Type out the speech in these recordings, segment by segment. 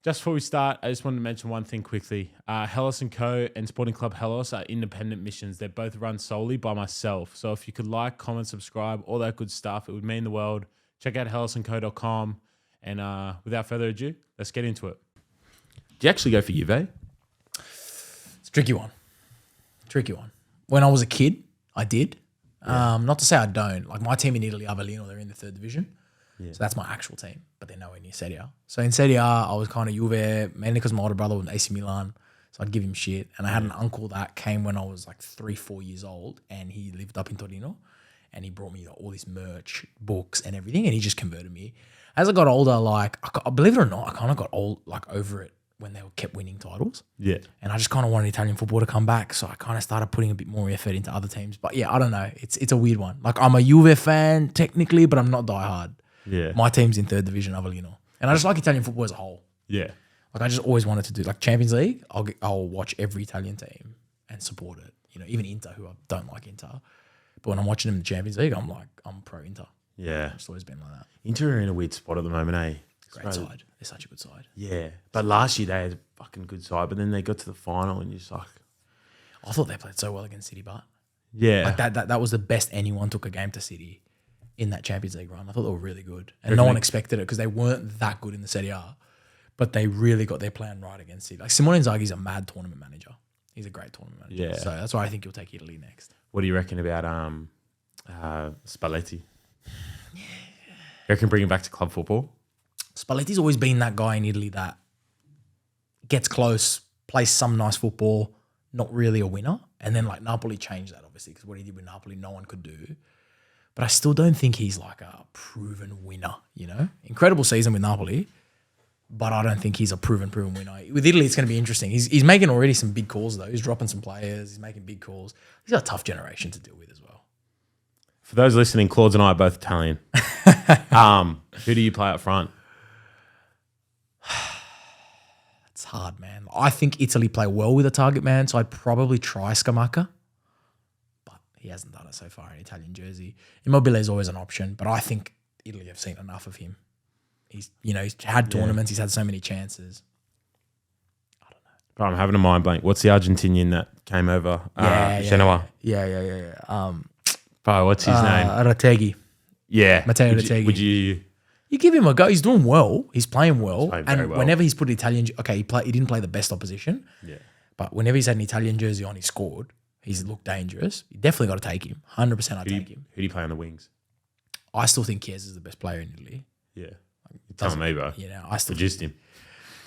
Just before we start, I just wanted to mention one thing quickly. Helos & Co. and Sporting Club Helos are independent missions. They're both run solely by myself. So if you could like, comment, subscribe, all that good stuff, it would mean the world. Check out helosandco.com. And without further ado, let's get into it. Do you actually go for Juve? It's a tricky one. When I was a kid, I did. Yeah. Not to say I don't. Like my team in Italy, Avellino, they're in the 3rd division. Yeah. So that's my actual team, but they're nowhere near Serie A. So in Serie A, I was kind of Juve, mainly because my older brother was in AC Milan. So I'd give him shit. And I had an uncle that came when I was like 3-4 years old, and he lived up in Torino. And he brought me all this merch, books and everything, and he just converted me. As I got older, like, believe it or not, I kind of got over it when they kept winning titles. Yeah. And I just kind of wanted Italian football to come back. So I kind of started putting a bit more effort into other teams. But yeah, I don't know. It's a weird one. Like I'm a Juve fan technically, but I'm not diehard. Yeah. My team's in 3rd division, Avellino. And I just like Italian football as a whole. Yeah. Like I just always wanted to do like Champions League. I'll watch every Italian team and support it. You know, even Inter, who I don't like Inter. But when I'm watching them in the Champions League, I'm pro Inter. Yeah. It's always been like that. Inter are in a weird spot at the moment, eh? Great side. They're such a good side. Yeah. But last year they had a fucking good side, but then they got to the final and you're just like... I thought they played so well against City, but... Yeah. Like that was the best anyone took a game to City in that Champions League run. I thought they were really good. And no one expected it because they weren't that good in the Serie A, but they really got their plan right against City. Like Simone Inzaghi's a mad tournament manager. He's a great tournament manager. Yeah. So that's why I think he'll take Italy next. What do you reckon about Spalletti? You reckon bring him back to club football? Spalletti's always been that guy in Italy that gets close, plays some nice football, not really a winner. And then like Napoli changed that obviously because what he did with Napoli, no one could do. But I still don't think he's like a proven winner, you know? Incredible season with Napoli, but I don't think he's a proven winner. With Italy, it's going to be interesting. He's making already some big calls though. He's dropping some players. He's making big calls. He's got a tough generation to deal with as well. For those listening, Claudes and I are both Italian. Who do you play up front? It's hard, man. I think Italy play well with a target man, so I'd probably try Scamacca. But he hasn't done it so far in Italian jersey. Immobile is always an option, but I think Italy have seen enough of him. He's had tournaments, he's had so many chances. I don't know. Bro, I'm having a mind blank. What's the Argentinian that came over? Genoa. Yeah. Bro, what's his name? Retegui. Yeah. Matteo Retegui. Would you... You give him a go. He's doing well. He's playing well. He's playing very well. Whenever he's put Italian... Okay, he didn't play the best opposition. Yeah. But whenever he's had an Italian jersey on, he scored. He's looked dangerous. You definitely got to take him. 100% I'd take him. Who do you play on the wings? I still think Chiesa is the best player in Italy. Yeah. You're telling me, bro. You know, I still... Produced him.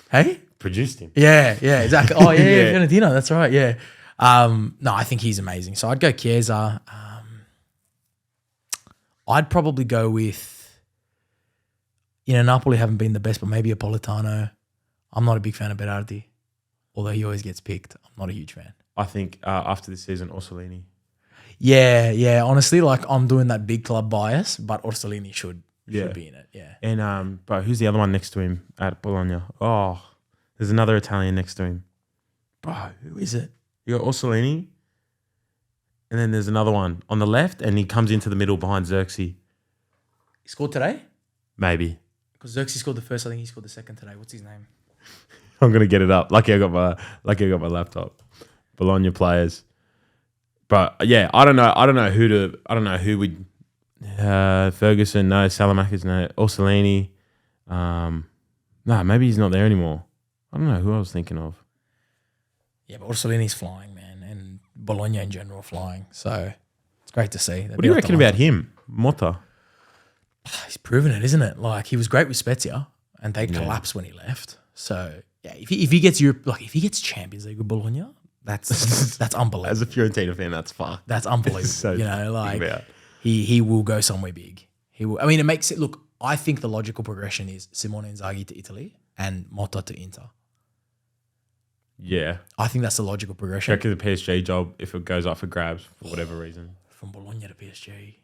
Hey? Produced him. Yeah, exactly. Oh, yeah, Fiorentina. That's right, yeah. No, I think he's amazing. So I'd go Chiesa. I'd probably go with... You know, Napoli haven't been the best, but maybe a Politano. I'm not a big fan of Berardi, although he always gets picked. I'm not a huge fan. I think after this season, Orsolini. Yeah. Honestly, like I'm doing that big club bias, but Orsolini should be in it. Yeah. And bro, who's the other one next to him at Bologna? Oh, there's another Italian next to him. Bro, who is it? You got Orsolini, and then there's another one on the left, and he comes into the middle behind Xerxes. He scored today? Maybe. Because Xerxes scored the first, I think he scored the second today. What's his name? I'm gonna get it up. Lucky I got my laptop. Bologna players. But yeah, I don't know who would Ferguson, no, Salamakers, no, Orsolini. Maybe he's not there anymore. I don't know who I was thinking of. Yeah, but Orsolini's flying, man, and Bologna in general are flying. So it's great to see. What do you reckon about him? Motta? He's proven it, isn't it? Like he was great with Spezia, and they collapsed when he left. So yeah, if he gets Europe, like if he gets Champions League with Bologna, that's unbelievable. As a Fiorentina fan, that's fucked. That's unbelievable. So you know, like he will go somewhere big. He will. I mean, it makes it look. I think the logical progression is Simone Inzaghi to Italy and Motta to Inter. Yeah, I think that's the logical progression. Check the PSG job if it goes up for grabs for whatever reason. From Bologna to PSG.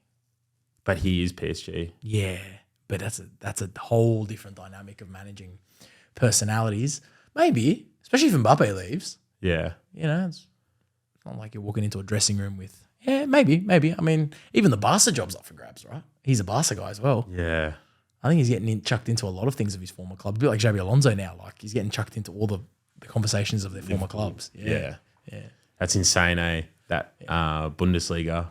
But he is PSG. Yeah, but that's a whole different dynamic of managing personalities. Maybe, especially if Mbappe leaves. Yeah. You know, it's not like you're walking into a dressing room with, maybe. I mean, even the Barca job's up for grabs, right? He's a Barca guy as well. Yeah. I think he's getting chucked into a lot of things of his former club. A bit like Xabi Alonso now. Like he's getting chucked into all the conversations of their former clubs. Yeah. That's insane, eh? That Bundesliga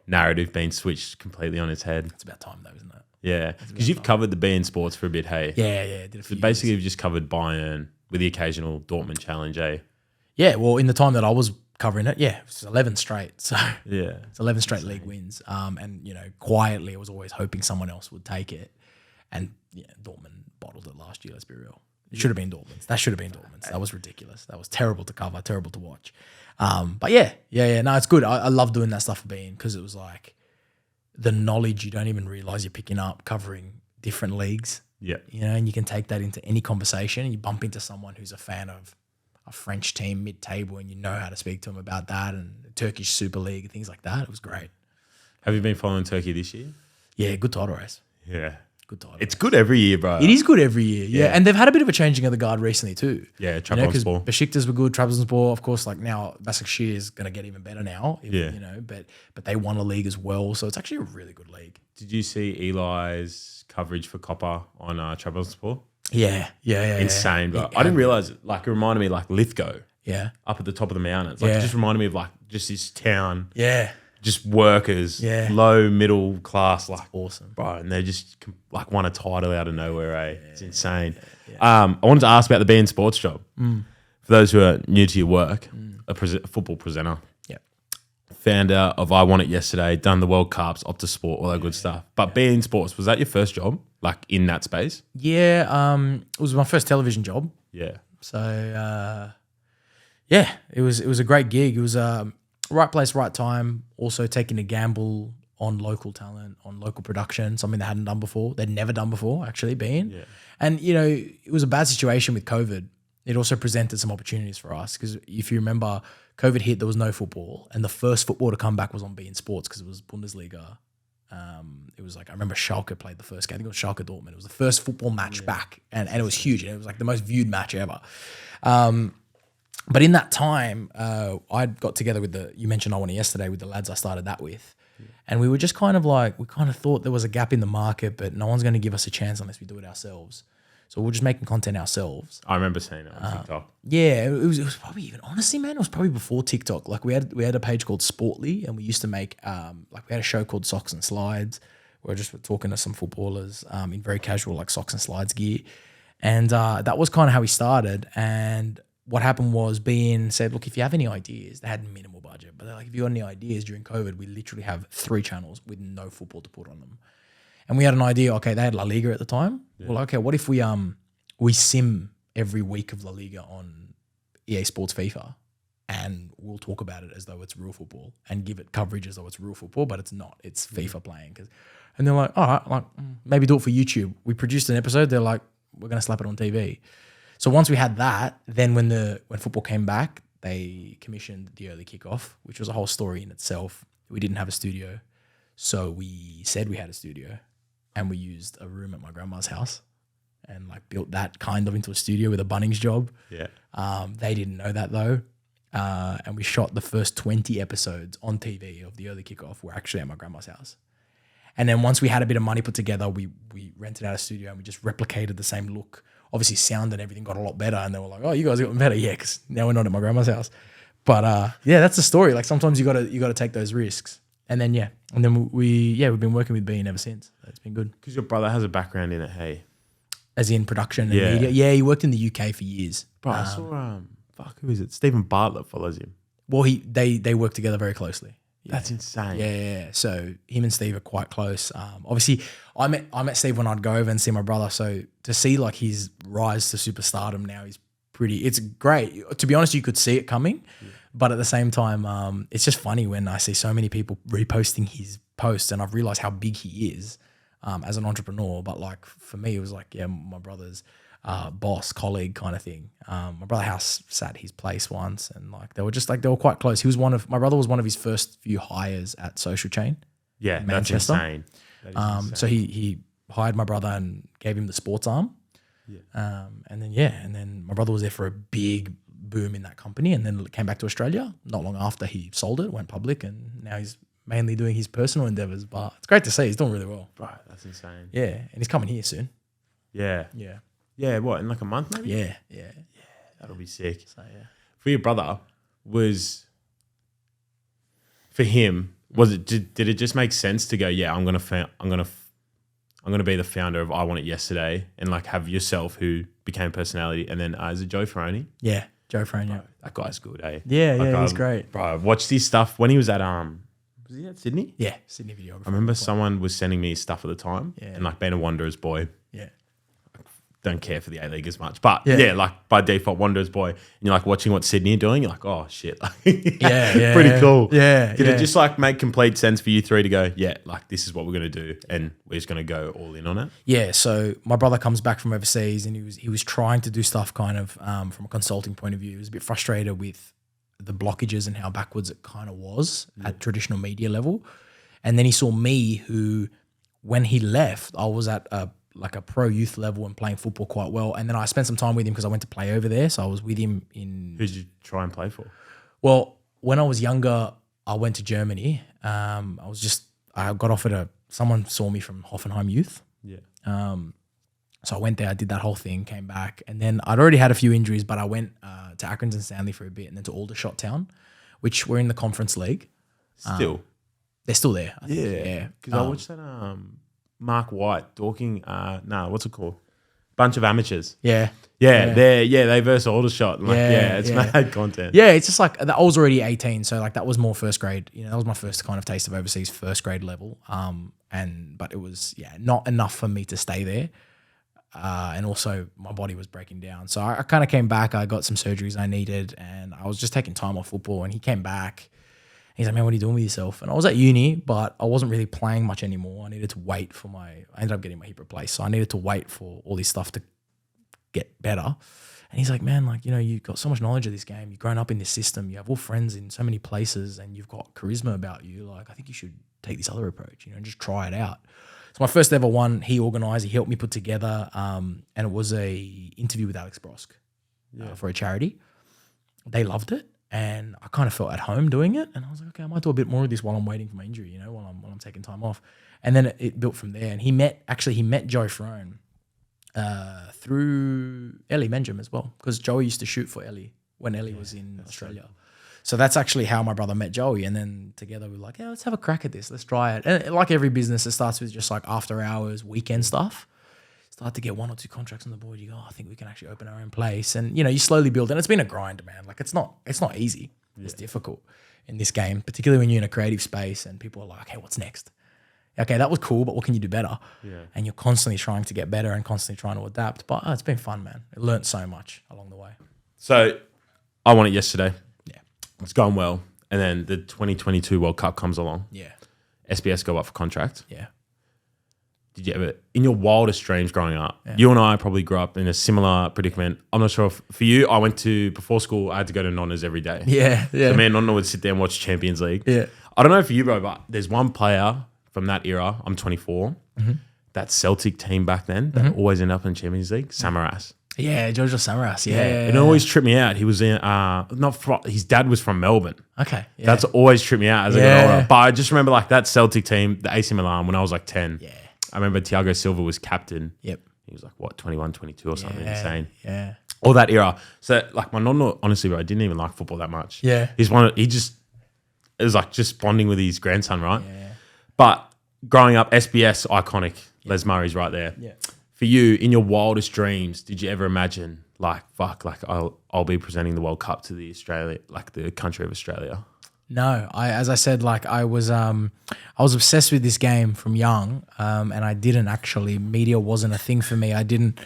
narrative being switched completely on its head. It's about time though, isn't it? Yeah. Because you've covered the BEIN Sports for a bit, hey? Yeah. Did a few Basically, years. you've just covered Bayern with the occasional Dortmund challenge, eh? Yeah, well, in the time that I was covering it, it was 11 straight. So Yeah. it's 11 straight league wins. And, quietly I was always hoping someone else would take it. And, Dortmund bottled it last year, let's be real. It should have been Dortmund's. That should have been Dortmund's. That was ridiculous. That was terrible to cover, terrible to watch. But yeah. No, it's good. I love doing that stuff for BEIN because it was like the knowledge you don't even realize you're picking up covering different leagues. Yeah. And you can take that into any conversation and you bump into someone who's a fan of a French team mid-table and you know how to speak to them about that and the Turkish Super League and things like that. It was great. Have you been following Turkey this year? Yeah, good title race. Yeah. Good title It's race. good every year, bro. It is good every year, yeah. And they've had a bit of a changing of the guard recently too. Yeah, Because Trabzonspor. Besiktas were good, Trabzonspor, of course, like now Başakşehir is going to get even better now. But they won a league as well. So it's actually a really good league. Did you see Eli's coverage for Copper on Trabzonspor? Yeah. Insane, bro. Yeah. I didn't realize it. Like, it reminded me like Lithgow Yeah. up at the top of the mountains. Like, Yeah. it just reminded me of like just this town, Yeah. just workers, Yeah. low, middle class, like, Awesome. bro. And they just like won a title out of nowhere, eh? It's insane. I wanted to ask about the BEIN Sports job. For those who are new to your work, a football presenter. Yeah. Founder of Iwantityesterday, done the World Cups, Optus Sport, all that good stuff. But BEIN Sports, was that your first job, like in that space? Yeah. It was my first television job. Yeah. So, it was a great gig. It was right place, right time. Also taking a gamble on local talent, on local production, something they hadn't done before. They'd never done before, actually, BEIN. Yeah. And, it was a bad situation with COVID. It also presented some opportunities for us because if you remember, COVID hit, there was no football. And the first football to come back was on BEIN Sports because it was Bundesliga. It was like, I remember Schalke played the first game. I think it was Schalke Dortmund. It was the first football match back. And it was huge. And it was like the most viewed match ever. But in that time, I got together with you mentioned Iwantityesterday with the lads I started that with. And we were just kind of like, we kind of thought there was a gap in the market, but no one's going to give us a chance unless we do it ourselves. So we're just making content ourselves. I remember seeing it on TikTok. Yeah, it was probably even, honestly, man, it was probably before TikTok. Like we had a page called Sportly and we used to make, we had a show called Socks and Slides. Where just talking to some footballers in very casual like socks and slides gear. And that was kind of how we started. And what happened was BEIN said, look, if you have any ideas, they had minimal budget, but they're like, if you got any ideas during COVID, we literally have 3 channels with no football to put on them. And we had an idea, okay, they had La Liga at the time. Yeah. Well, okay, what if we sim every week of La Liga on EA Sports FIFA and we'll talk about it as though it's real football and give it coverage as though it's real football, but it's not. It's FIFA playing. And they're like, all right, like maybe do it for YouTube. We produced an episode. They're like, we're going to slap it on TV. So once we had that, then when football came back, they commissioned the early kickoff, which was a whole story in itself. We didn't have a studio. So we said we had a studio and we used a room at my grandma's house and like built that kind of into a studio with a Bunnings job. Yeah. They didn't know that though. And we shot the first 20 episodes on TV of the early kickoff were actually at my grandma's house. And then once we had a bit of money put together, we rented out a studio and we just replicated the same look. Obviously sound and everything got a lot better and they were like, oh, you guys got better. Yeah, because now we're not at my grandma's house. But that's the story. Like sometimes you gotta take those risks. And then we've been working with BEIN ever since. It's been good. Because your brother has a background in it, hey? As in production and media. Yeah, he worked in the UK for years. Bro, I saw who is it? Stephen Bartlett follows him. Well, they work together very closely. Yeah. That's insane. Yeah. So him and Steve are quite close. Obviously, I met Steve when I'd go over and see my brother. So to see like his rise to superstardom now is it's great. To be honest, you could see it coming, but at the same time, it's just funny when I see so many people reposting his posts and I've realized how big he is as an entrepreneur. But like for me, it was like, my brother's boss, colleague kind of thing. My brother house sat his place once and like they were quite close. My brother was one of his first few hires at Social Chain. Yeah, in Manchester. That's insane. Insane. So he hired my brother and gave him the sports arm. Yeah. And then my brother was there for a big boom in that company and then came back to Australia. Not long after he sold it, went public and now he's mainly doing his personal endeavors. But it's great to see he's doing really well. Right, that's insane. Yeah, and he's coming here soon. Yeah. Yeah. Yeah, what, in like a month maybe? Yeah. That'll be sick. So yeah. For your brother, for him, did it just make sense to go, yeah, I'm gonna be the founder of I Want It Yesterday, and like have yourself who became a personality, and then is it Joe Ferroni? Yeah, Joe Ferroni. Yeah. That guy's good, eh? Yeah, he's great. Bro, I watched his stuff when he was at was he at Sydney? Yeah, Sydney videographer. I remember someone was sending me his stuff at the time, and like being a Wanderers boy, don't care for the A-League as much. But yeah, like by default, Wanderers boy. And you're like watching what Sydney are doing. You're like, oh, shit. Pretty cool. Yeah. Did it just like make complete sense for you three to go, yeah, like this is what we're going to do and we're just going to go all in on it? Yeah, so my brother comes back from overseas and he was trying to do stuff kind of from a consulting point of view. He was a bit frustrated with the blockages and how backwards it kind of was at traditional media level. And then he saw me who, when he left, I was at a pro youth level and playing football quite well. And then I spent some time with him because I went to play over there. So I was with him in... Who did you try and play for? Well, when I was younger, I went to Germany. I got offered someone saw me from Hoffenheim Youth. Yeah. So I went there, I did that whole thing, came back. And then I'd already had a few injuries, but I went to Accrington Stanley for a bit and then to Aldershot Town, which were in the Conference League. Still? They're still there. I think. Yeah. Because I watched that... Mark White, Dorking, what's it called? Bunch of amateurs. Yeah. They versus Aldershot. Like, it's mad content. Yeah, it's just like, I was already 18, so like that was more first grade. You know, that was my first kind of taste of overseas first grade level. But it was, not enough for me to stay there. And also my body was breaking down. So I kind of came back, I got some surgeries I needed, and I was just taking time off football, and he came back. He's like, man, what are you doing with yourself? And I was at uni, but I wasn't really playing much anymore. I needed to wait I ended up getting my hip replaced. So I needed to wait for all this stuff to get better. And he's like, man, like, you know, you've got so much knowledge of this game. You've grown up in this system. You have all friends in so many places and you've got charisma about you. Like, I think you should take this other approach, you know, and just try it out. So my first ever one, he organized, he helped me put together. And it was a interview with Alex Brosk for a charity. They loved it. And I kind of felt at home doing it. And I was like, okay, I might do a bit more of this while I'm waiting for my injury, you know, while I'm taking time off. And then it built from there. And he met Joe Ferrone through Ellie Menjum as well, because Joey used to shoot for Ellie when Ellie was in Australia. So that's actually how my brother met Joey. And then together we were like, yeah, let's have a crack at this. Let's try it. And like every business, it starts with just like after hours, weekend stuff. Start to get 1 or 2 contracts on the board. You go, I think we can actually open our own place. And, you know, you slowly build. And it's been a grind, man. Like it's not easy. Yeah. It's difficult in this game, particularly when you're in a creative space and people are like, hey, what's next? Okay, that was cool, but what can you do better? Yeah. And you're constantly trying to get better and constantly trying to adapt. But it's been fun, man. I learned so much along the way. So I Won It Yesterday. Yeah. It's gone well. And then the 2022 World Cup comes along. Yeah. SBS go up for contract. Yeah. Did you ever, in your wildest dreams growing up, you and I probably grew up in a similar predicament. I'm not sure if for you, before school, I had to go to Nonna's every day. Yeah. So me and Nonna would sit there and watch Champions League. Yeah. I don't know for you, bro, but there's one player from that era, I'm 24, that Celtic team back then that always end up in Champions League, Samaras. Yeah, Giorgio Samaras. Yeah. It always tripped me out. He was in, his dad was from Melbourne. Okay. Yeah. That's always tripped me out as I got older. But I just remember like that Celtic team, the AC Milan, when I was like 10. Yeah. I remember Thiago Silva was captain. Yep. He was like, 21, 22 or something insane. Yeah. All that era. So like my nonna, honestly, bro, I didn't even like football that much. Yeah. It was like just bonding with his grandson, right? Yeah. But growing up, SBS, iconic. Les Murray's right there. Yeah. For you, in your wildest dreams, did you ever imagine like, I'll be presenting the World Cup to the country of Australia? No, as I said, like I was obsessed with this game from young, and I didn't actually. Media wasn't a thing for me. I didn't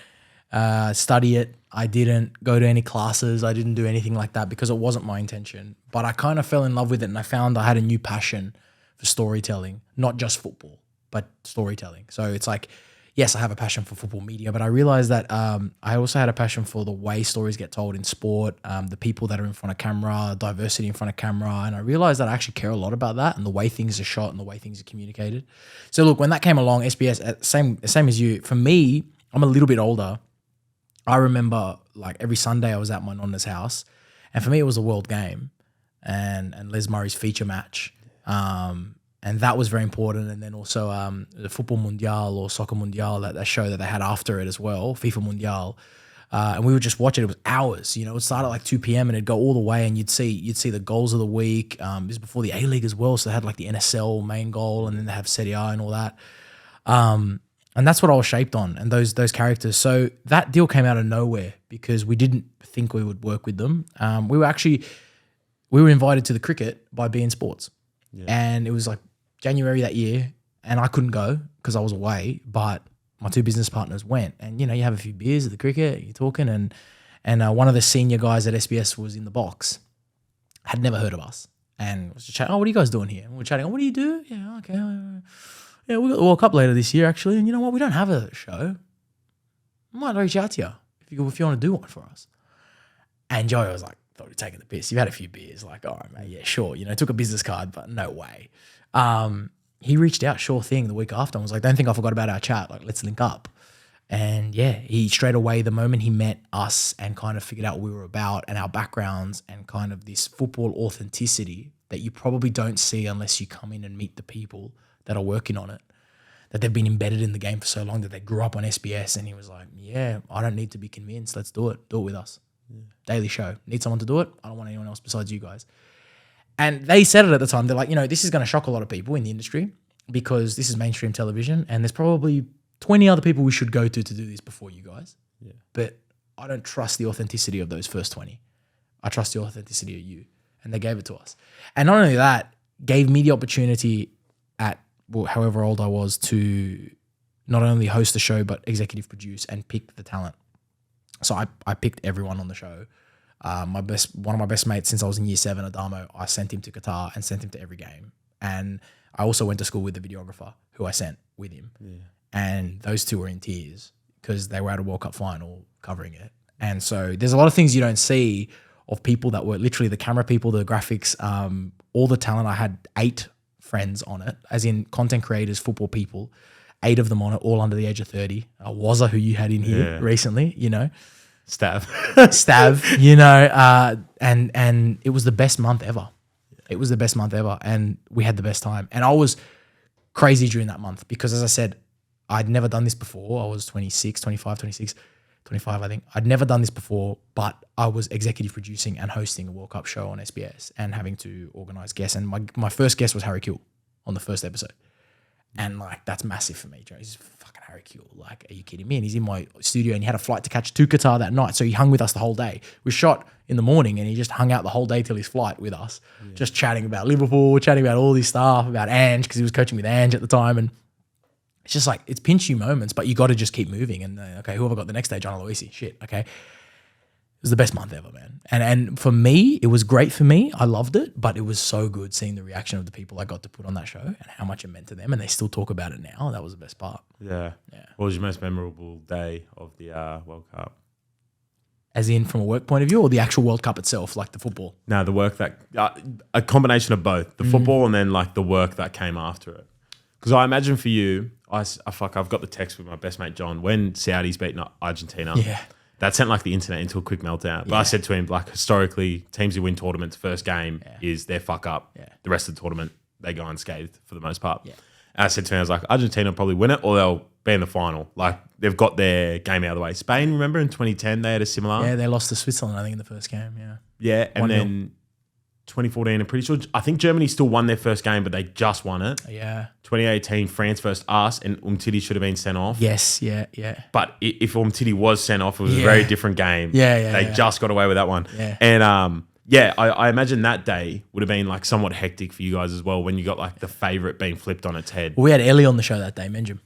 study it. I didn't go to any classes. I didn't do anything like that because it wasn't my intention. But I kind of fell in love with it, and I found I had a new passion for storytelling, not just football, but storytelling. So it's like, yes, I have a passion for football media, but I realized that I also had a passion for the way stories get told in sport, the people that are in front of camera, diversity in front of camera. And I realized that I actually care a lot about that and the way things are shot and the way things are communicated. So look, when that came along, SBS, same as you, for me, I'm a little bit older. I remember like every Sunday I was at my nonna's house, and for me it was a world game and Les Murray's feature match. And that was very important. And then also the Football Mundial or Soccer Mundial, that show that they had after it as well, FIFA Mundial. And we would just watch it. It was hours. You know, it started at like 2 p.m. and it'd go all the way, and you'd see the goals of the week. It was before the A-League as well, so they had like the NSL main goal, and then they have Serie A and all that. And that's what I was shaped on, and those characters. So that deal came out of nowhere because we didn't think we would work with them. We were invited to the cricket by BEIN Sports, and it was like January that year, and I couldn't go because I was away, but my two business partners went. And, you know, you have a few beers at the cricket, you're talking, and one of the senior guys at SBS was in the box, had never heard of us, and was just chatting, "Oh, what are you guys doing here?" And we're chatting, "Oh, what do you do?" "Yeah, okay. Yeah, we got the World Cup later this year, actually, and you know what? We don't have a show. I might reach out to you if you want to do one for us." And Joey was like, thought we were taking the piss. You've had a few beers, like, "All right, mate, yeah, sure." You know, took a business card, but no way. He reached out, sure thing, the week after, and was like, "Don't think I forgot about our chat. Like, let's link up." And yeah, he straight away, the moment he met us and kind of figured out what we were about and our backgrounds and kind of this football authenticity that you probably don't see unless you come in and meet the people that are working on it, that they've been embedded in the game for so long, that they grew up on SBS. And he was like, "Yeah, I don't need to be convinced. Let's do it. Do it with us. Daily show. Need someone to do it. I don't want anyone else besides you guys." And they said it at the time. They're like, "You know, this is going to shock a lot of people in the industry because this is mainstream television, and there's probably 20 other people we should go to do this before you guys. Yeah. But I don't trust the authenticity of those first 20. I trust the authenticity of you." And they gave it to us. And not only that, gave me the opportunity at however old I was to not only host the show, but executive produce and pick the talent. So I picked everyone on the show. One of my best mates since I was in year 7, Adamo, I sent him to Qatar and sent him to every game. And I also went to school with the videographer who I sent with him. Yeah. And those two were in tears because they were at a World Cup final covering it. And so there's a lot of things you don't see of people that were literally the camera people, the graphics, all the talent. I had 8 friends on it, as in content creators, football people, 8 of them on it, all under the age of 30. Wazza, who you had in here recently, you know. Stav, you know, and it was the best month ever. It was the best month ever, and we had the best time. And I was crazy during that month because, as I said, I'd never done this before. I was 25, I think. I'd never done this before, but I was executive producing and hosting a World Cup show on SBS and having to organise guests. And my first guest was Harry Kewell on the first episode. And, like, that's massive for me, Joe. He's fucking Harry Kewell. Like, are you kidding me? And he's in my studio, and he had a flight to catch to Qatar that night. So he hung with us the whole day. We shot in the morning, and he just hung out the whole day till his flight with us, just chatting about Liverpool, chatting about all this stuff, about Ange, because he was coaching with Ange at the time. And it's just like, it's pinch you moments, but you got to just keep moving. And okay, who have I got the next day? John Aloisi. Shit, okay. It was the best month ever, man. And for me, it was great for me. I loved it, but it was so good seeing the reaction of the people I got to put on that show and how much it meant to them. And they still talk about it now. That was the best part. Yeah. What was your most memorable day of the World Cup? As in from a work point of view, or the actual World Cup itself, like the football? No, the work that, a combination of both. The football and then like the work that came after it. Because I imagine for you, I've got the text with my best mate John when Saudis beaten Argentina. Yeah. That sent like the internet into a quick meltdown. But I said to him, like, historically, teams who win tournaments, first game is their fuck up. Yeah. The rest of the tournament, they go unscathed for the most part. Yeah. And I said to him, I was like, Argentina will probably win it or they'll be in the final. Like, they've got their game out of the way. Spain, remember in 2010, they had a similar. Yeah, they lost to Switzerland, I think, in the first game. Yeah. Yeah, and then 2014, I'm pretty sure, I think Germany still won their first game, but they just won it. Yeah. 2018, France versus us, and Umtiti should have been sent off. Yes, yeah. But if Umtiti was sent off, it was a very different game. They just got away with that one. Yeah. And I imagine that day would have been like somewhat hectic for you guys as well when you got like the favourite being flipped on its head. Well, we had Ellie on the show that day, Menjum.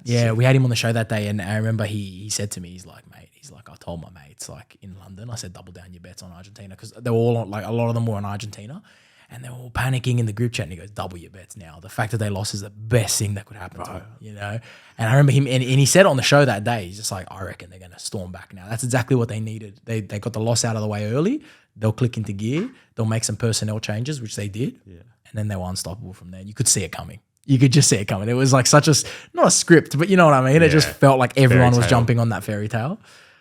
Yeah, we had him on the show that day, and I remember he said to me, he's like, "Mate, I told my mates like in London, I said double down your bets on Argentina," because they were all on, like a lot of them were on Argentina, and they were all panicking in the group chat. And he goes, "Double your bets now. The fact that they lost is the best thing that could happen to them, you know." And I remember him, and he said it on the show that day. He's just like, "I reckon they're going to storm back now." That's exactly what they needed. They got the loss out of the way early. They'll click into gear. They'll make some personnel changes, which they did, and then they were unstoppable from there. You could see it coming. You could just see it coming. It was like such not a script, but you know what I mean? It just felt like everyone was jumping on that fairy tale.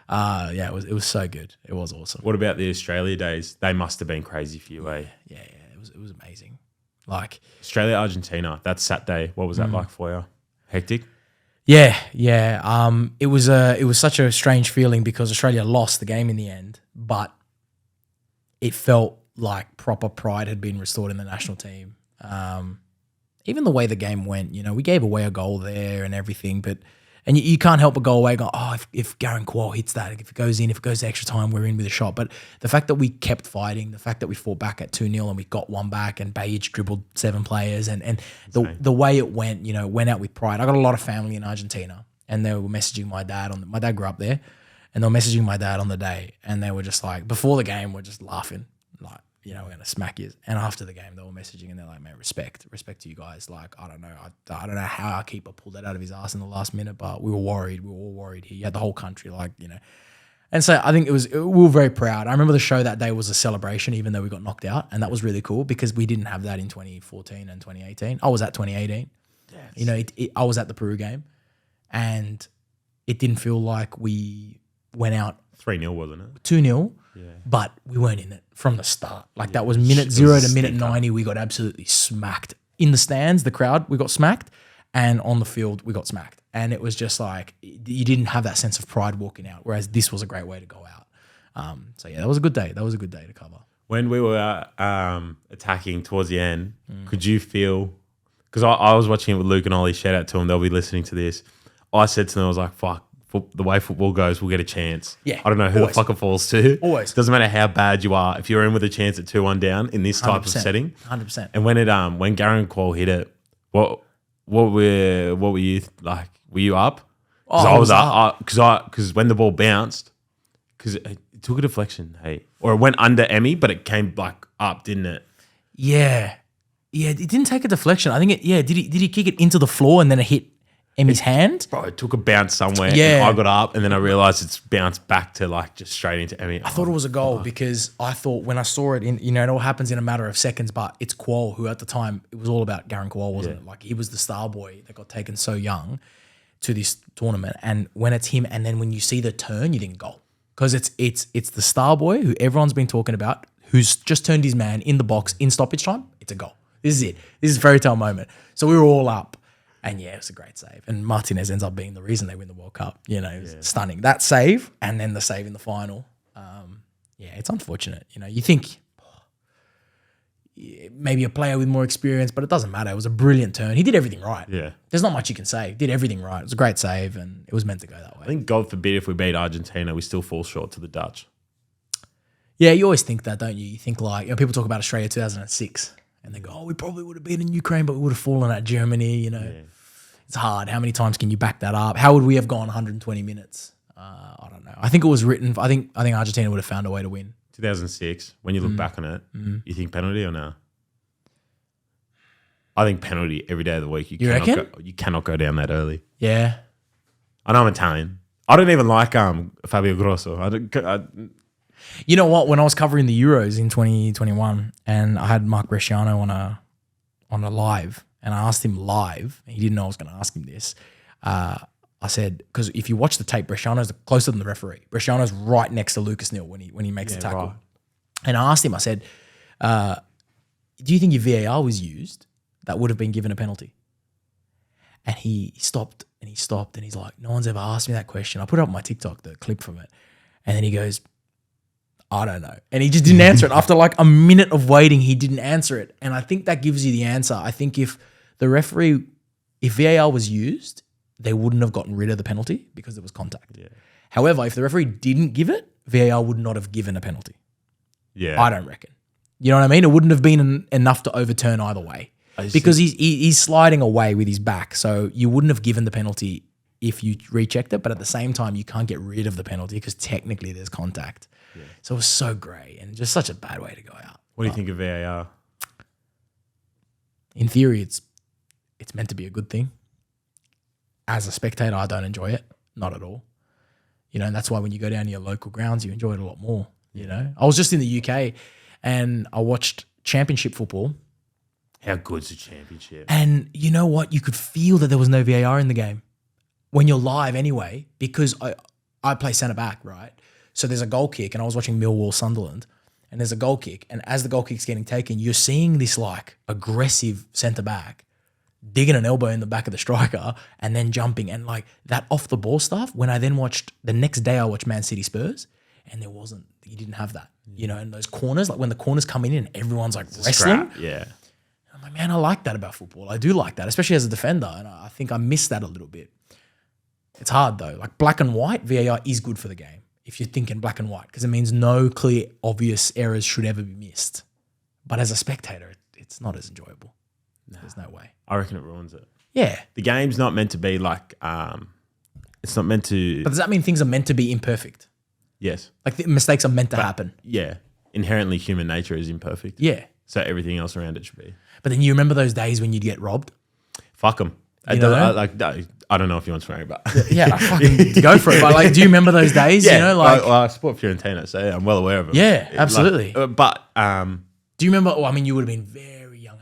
It was so good. It was awesome. What about the Australia days? They must have been crazy for you, eh? Yeah. It was amazing. Like, Australia, Argentina, that Saturday, what was that like for you? Hectic? yeah. It was such a strange feeling because Australia lost the game in the end, but it felt like proper pride had been restored in the national team. Even the way the game went, we gave away a goal there and everything, but you can't help but go away going, oh, if Garang Kuol hits that, if it goes in, if it goes to extra time, we're in with a shot. But the fact that we kept fighting, the fact that we fought back at 2-0 and we got one back and Bajic dribbled 7 players and the way it went, went out with pride. I got a lot of family in Argentina and they were messaging my dad. My dad grew up there and they were messaging my dad on the day and they were just like, before the game, we're just laughing like, we're going to smack you. And after the game, they were messaging and they're like, man, respect to you guys. Like, I don't know. I don't know how our keeper pulled that out of his ass in the last minute, but we were worried. We were all worried here. You had the whole country, And so I think we were very proud. I remember the show that day was a celebration, even though we got knocked out. And that was really cool because we didn't have that in 2014 and 2018. I was at 2018. Yes. I was at the Peru game and it didn't feel like we went out 3-0, wasn't it? 2-0. Yeah. But we weren't in it from the start. Like that was minute 0 to minute 90. We got absolutely smacked. In the stands, the crowd, we got smacked. And on the field, we got smacked. And it was just like, you didn't have that sense of pride walking out. Whereas this was a great way to go out. So yeah, that was a good day. That was a good day to cover. When we were attacking towards the end, could you feel, because I was watching it with Luke and Ollie, shout out to them, they'll be listening to this. I said to them, I was like, fuck, the way football goes, we'll get a chance. Yeah, I don't know who the fuck it falls to. Always. Doesn't matter how bad you are. If you're in with a chance at 2-1 down in this type of setting. 100%. And when Garang Kuol hit it, what were you like? Were you up? Because I was up. Because when the ball bounced, because it took a deflection, or it went under Emmy, but it came like up, didn't it? Yeah, it didn't take a deflection. I think did he kick it into the floor and then it hit Emmy's hand? Bro, it took a bounce somewhere. Yeah. And I got up and then I realized it's bounced back to like just straight into Emmy. I thought it was a goal because I thought when I saw it, it all happens in a matter of seconds, but it's Kuol who at the time, it was all about Garang Kuol, wasn't it? Like he was the star boy that got taken so young to this tournament. And when it's him and then when you see the turn, you think goal. Because it's the star boy who everyone's been talking about, who's just turned his man in the box in stoppage time. It's a goal. This is it. This is a fairy tale moment. So we were all up. And yeah, it was a great save. And Martinez ends up being the reason they win the World Cup. It was stunning. That save and then the save in the final. It's unfortunate. You think maybe a player with more experience, but it doesn't matter. It was a brilliant turn. He did everything right. Yeah. There's not much you can say. Did everything right. It was a great save and it was meant to go that way. I think God forbid if we beat Argentina, we still fall short to the Dutch. Yeah, you always think that, don't you? You think like, people talk about Australia 2006 and they go, oh, we probably would have beaten Ukraine, but we would have fallen at Germany, Yeah. It's hard. How many times can you back that up? How would we have gone 120 minutes? I don't know. I think it was written. I think Argentina would have found a way to win. 2006. When you look back on it, you think penalty or no? I think penalty every day of the week. You cannot go down that early. Yeah. I know I'm Italian. I don't even like Fabio Grosso. You know what? When I was covering the Euros in 2021, and I had Mark Bresciano on a live. And I asked him live, and he didn't know I was going to ask him this. I said, because if you watch the tape, Bresciano's closer than the referee. Bresciano's right next to Lucas Neal when he makes the tackle. Right. And I asked him, I said, do you think if VAR was used, that would have been given a penalty? And he stopped and he's like, no one's ever asked me that question. I put it up on my TikTok, the clip from it. And then he goes, I don't know. And he just didn't answer it. After like a minute of waiting, he didn't answer it. And I think that gives you the answer. I think if VAR was used, they wouldn't have gotten rid of the penalty because it was contact. Yeah. However, if the referee didn't give it, VAR would not have given a penalty. Yeah. I don't reckon. You know what I mean? It wouldn't have been enough to overturn either way because he's sliding away with his back. So you wouldn't have given the penalty if you rechecked it. But at the same time, you can't get rid of the penalty because technically there's contact. Yeah. So it was so grey and just such a bad way to go out. What do you think of VAR? In theory, it's meant to be a good thing. As a spectator, I don't enjoy it. Not at all. And that's why when you go down to your local grounds, you enjoy it a lot more. I was just in the UK and I watched championship football. How good's the championship? And you know what? You could feel that there was no VAR in the game when you're live anyway, because I play centre back, right? So there's a goal kick and I was watching Millwall Sunderland and there's a goal kick, and as the goal kick's getting taken, you're seeing this like aggressive centre back digging an elbow in the back of the striker and then jumping, and like that off the ball stuff. When I then watched the next day, I watched Man City Spurs, and you didn't have that, and those corners, like when the corners come in and everyone's like wrestling. Yeah. I'm like, man, I like that about football. I do like that, especially as a defender, and I think I miss that a little bit. It's hard though. Like black and white, VAR is good for the game if you're thinking black and white, because it means no clear, obvious errors should ever be missed. But as a spectator, it's not as enjoyable. There's no way. I reckon it ruins it. Yeah. The game's not meant to be like, it's not meant to. But does that mean things are meant to be imperfect? Yes. Like the mistakes are meant to happen? Yeah. Inherently, human nature is imperfect. Yeah. So everything else around it should be. But then you remember those days when you'd get robbed? Fuck them. I don't know if you want swearing, but yeah, fucking go for it. But like, do you remember those days? Yeah, I support Fiorentina, so I'm well aware of it. Yeah, absolutely. Do you remember? Well, I mean, you would have been very young,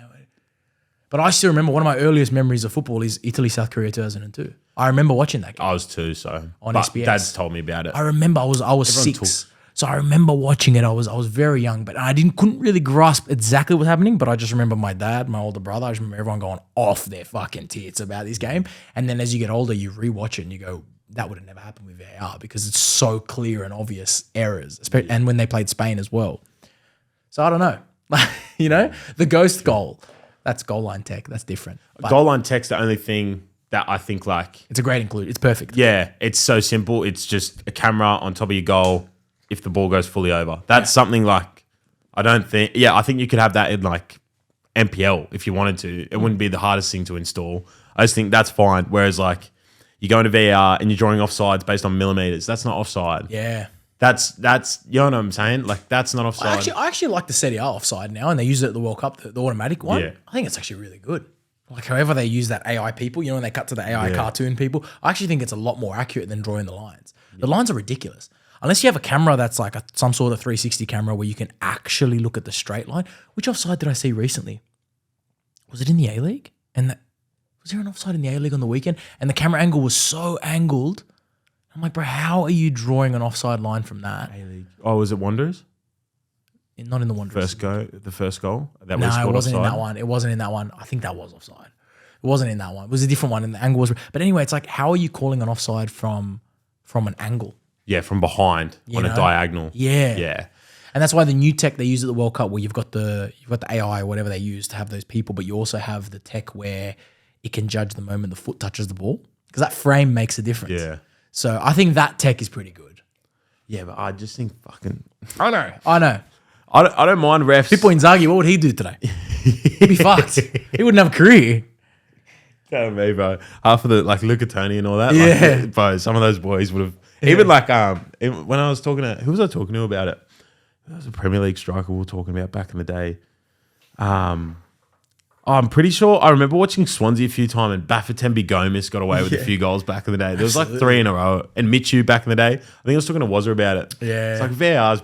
but I still remember one of my earliest memories of football is Italy, South Korea, 2002. I remember watching that game. I was 2, so on SBS. Dad's told me about it. I remember I was 6. So I remember watching it. I was very young, but I couldn't really grasp exactly what was happening. But I just remember my dad, my older brother. I just remember everyone going off their fucking tits about this game. And then as you get older, you rewatch it and you go, that would have never happened with VAR because it's so clear and obvious errors. And when they played Spain as well. So I don't know. The ghost goal. That's goal line tech. That's different. But goal line tech's the only thing that I think like it's a great include. It's perfect. Yeah, it's so simple. It's just a camera on top of your goal. If the ball goes fully over, that's something like I think you could have that in like NPL if you wanted to. It wouldn't be the hardest thing to install. I just think that's fine. Whereas like you go into VAR and you're drawing offsides based on millimeters, that's not offside. Yeah. That's you know what I'm saying? Like that's not offside. I actually like the Serie A offside now, and they use it at the World Cup, the automatic one. Yeah. I think it's actually really good. Like however they use that AI people, when they cut to the AI cartoon people, I actually think it's a lot more accurate than drawing the lines. The lines are ridiculous. Unless you have a camera that's like some sort of 360 camera where you can actually look at the straight line. Which offside did I see recently? Was it in the A-League? Was there an offside in the A-League on the weekend? And the camera angle was so angled. I'm like, bro, how are you drawing an offside line from that? A-League. Oh, was it Wanderers? Not in the Wanderers. The first goal? No, it wasn't in that one. It wasn't in that one. I think that was offside. It wasn't in that one. It was a different one and the angle was... But anyway, it's like, how are you calling an offside from an angle? Yeah, from behind on a diagonal. Yeah. Yeah. And that's why the new tech they use at the World Cup where you've got the AI or whatever they use to have those people, but you also have the tech where it can judge the moment the foot touches the ball because that frame makes a difference. Yeah. So I think that tech is pretty good. Yeah, but I just think fucking... I know. I don't mind refs. Pippo Inzaghi, what would he do today? He'd be fucked. He wouldn't have a career. Tell me, bro. Half of the like Luca Toni and all that. Yeah. Like, bro, some of those boys would have... Even like when I was talking to... Who was I talking to about it? There was a Premier League striker we were talking about back in the day. I'm pretty sure... I remember watching Swansea a few times and Baffotembi Gomez got away with a few goals back in the day. There was like 3 in a row. And Michu back in the day. I think I was talking to Wazza about it. Yeah. It's like VAR's...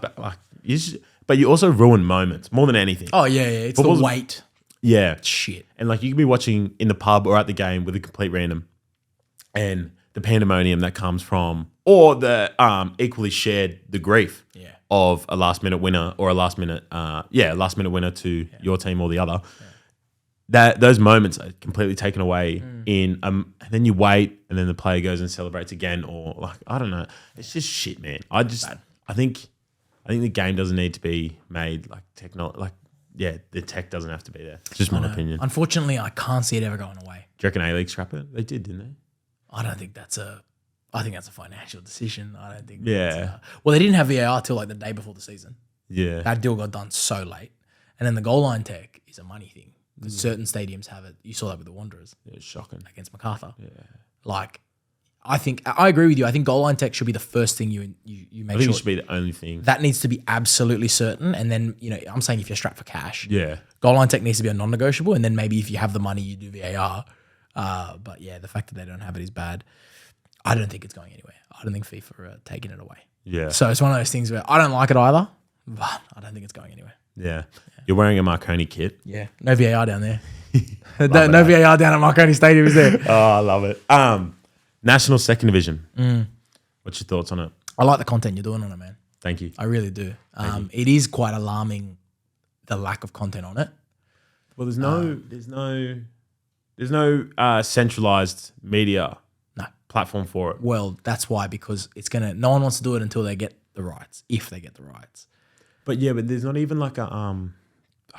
But you also ruin moments more than anything. Oh, yeah. It's the weight. Yeah. Shit. And like you could be watching in the pub or at the game with a complete random and the pandemonium that comes from, or the equally shared the grief of a last minute winner or a last minute winner to your team or the other. Yeah. That those moments are completely taken away and then you wait and then the player goes and celebrates again or like, I don't know. It's just shit, man. I think the game doesn't need to be made like the tech doesn't have to be there. It's just my opinion. Unfortunately, I can't see it ever going away. Do you reckon A-League scrap it? They did, didn't they? I don't think that's I think that's a financial decision. I don't think. Yeah. Well, they didn't have VAR till like the day before the season. Yeah. That deal got done so late, and then the goal line tech is a money thing because certain stadiums have it. You saw that with the Wanderers. Yeah, it's shocking against MacArthur. Yeah. Like, I agree with you. I think goal line tech should be the first thing you make. I think it should be the only thing. That needs to be absolutely certain. And then, I'm saying if you're strapped for cash, goal line tech needs to be a non-negotiable. And then maybe if you have the money, you do VAR. But yeah, the fact that they don't have it is bad. I don't think it's going anywhere. I don't think FIFA are taking it away. Yeah. So it's one of those things where I don't like it either, but I don't think it's going anywhere. Yeah. You're wearing a Marconi kit. Yeah. No VAR down there. No VAR down at Marconi Stadium, is there? Oh, I love it. National Second Division. What's your thoughts on it? I like the content you're doing on it, man. Thank you. I really do. It is quite alarming, the lack of content on it. Well, there's no centralized media platform for it. Well, that's why, because no one wants to do it until they get the rights, if they get the rights. But there's not even like a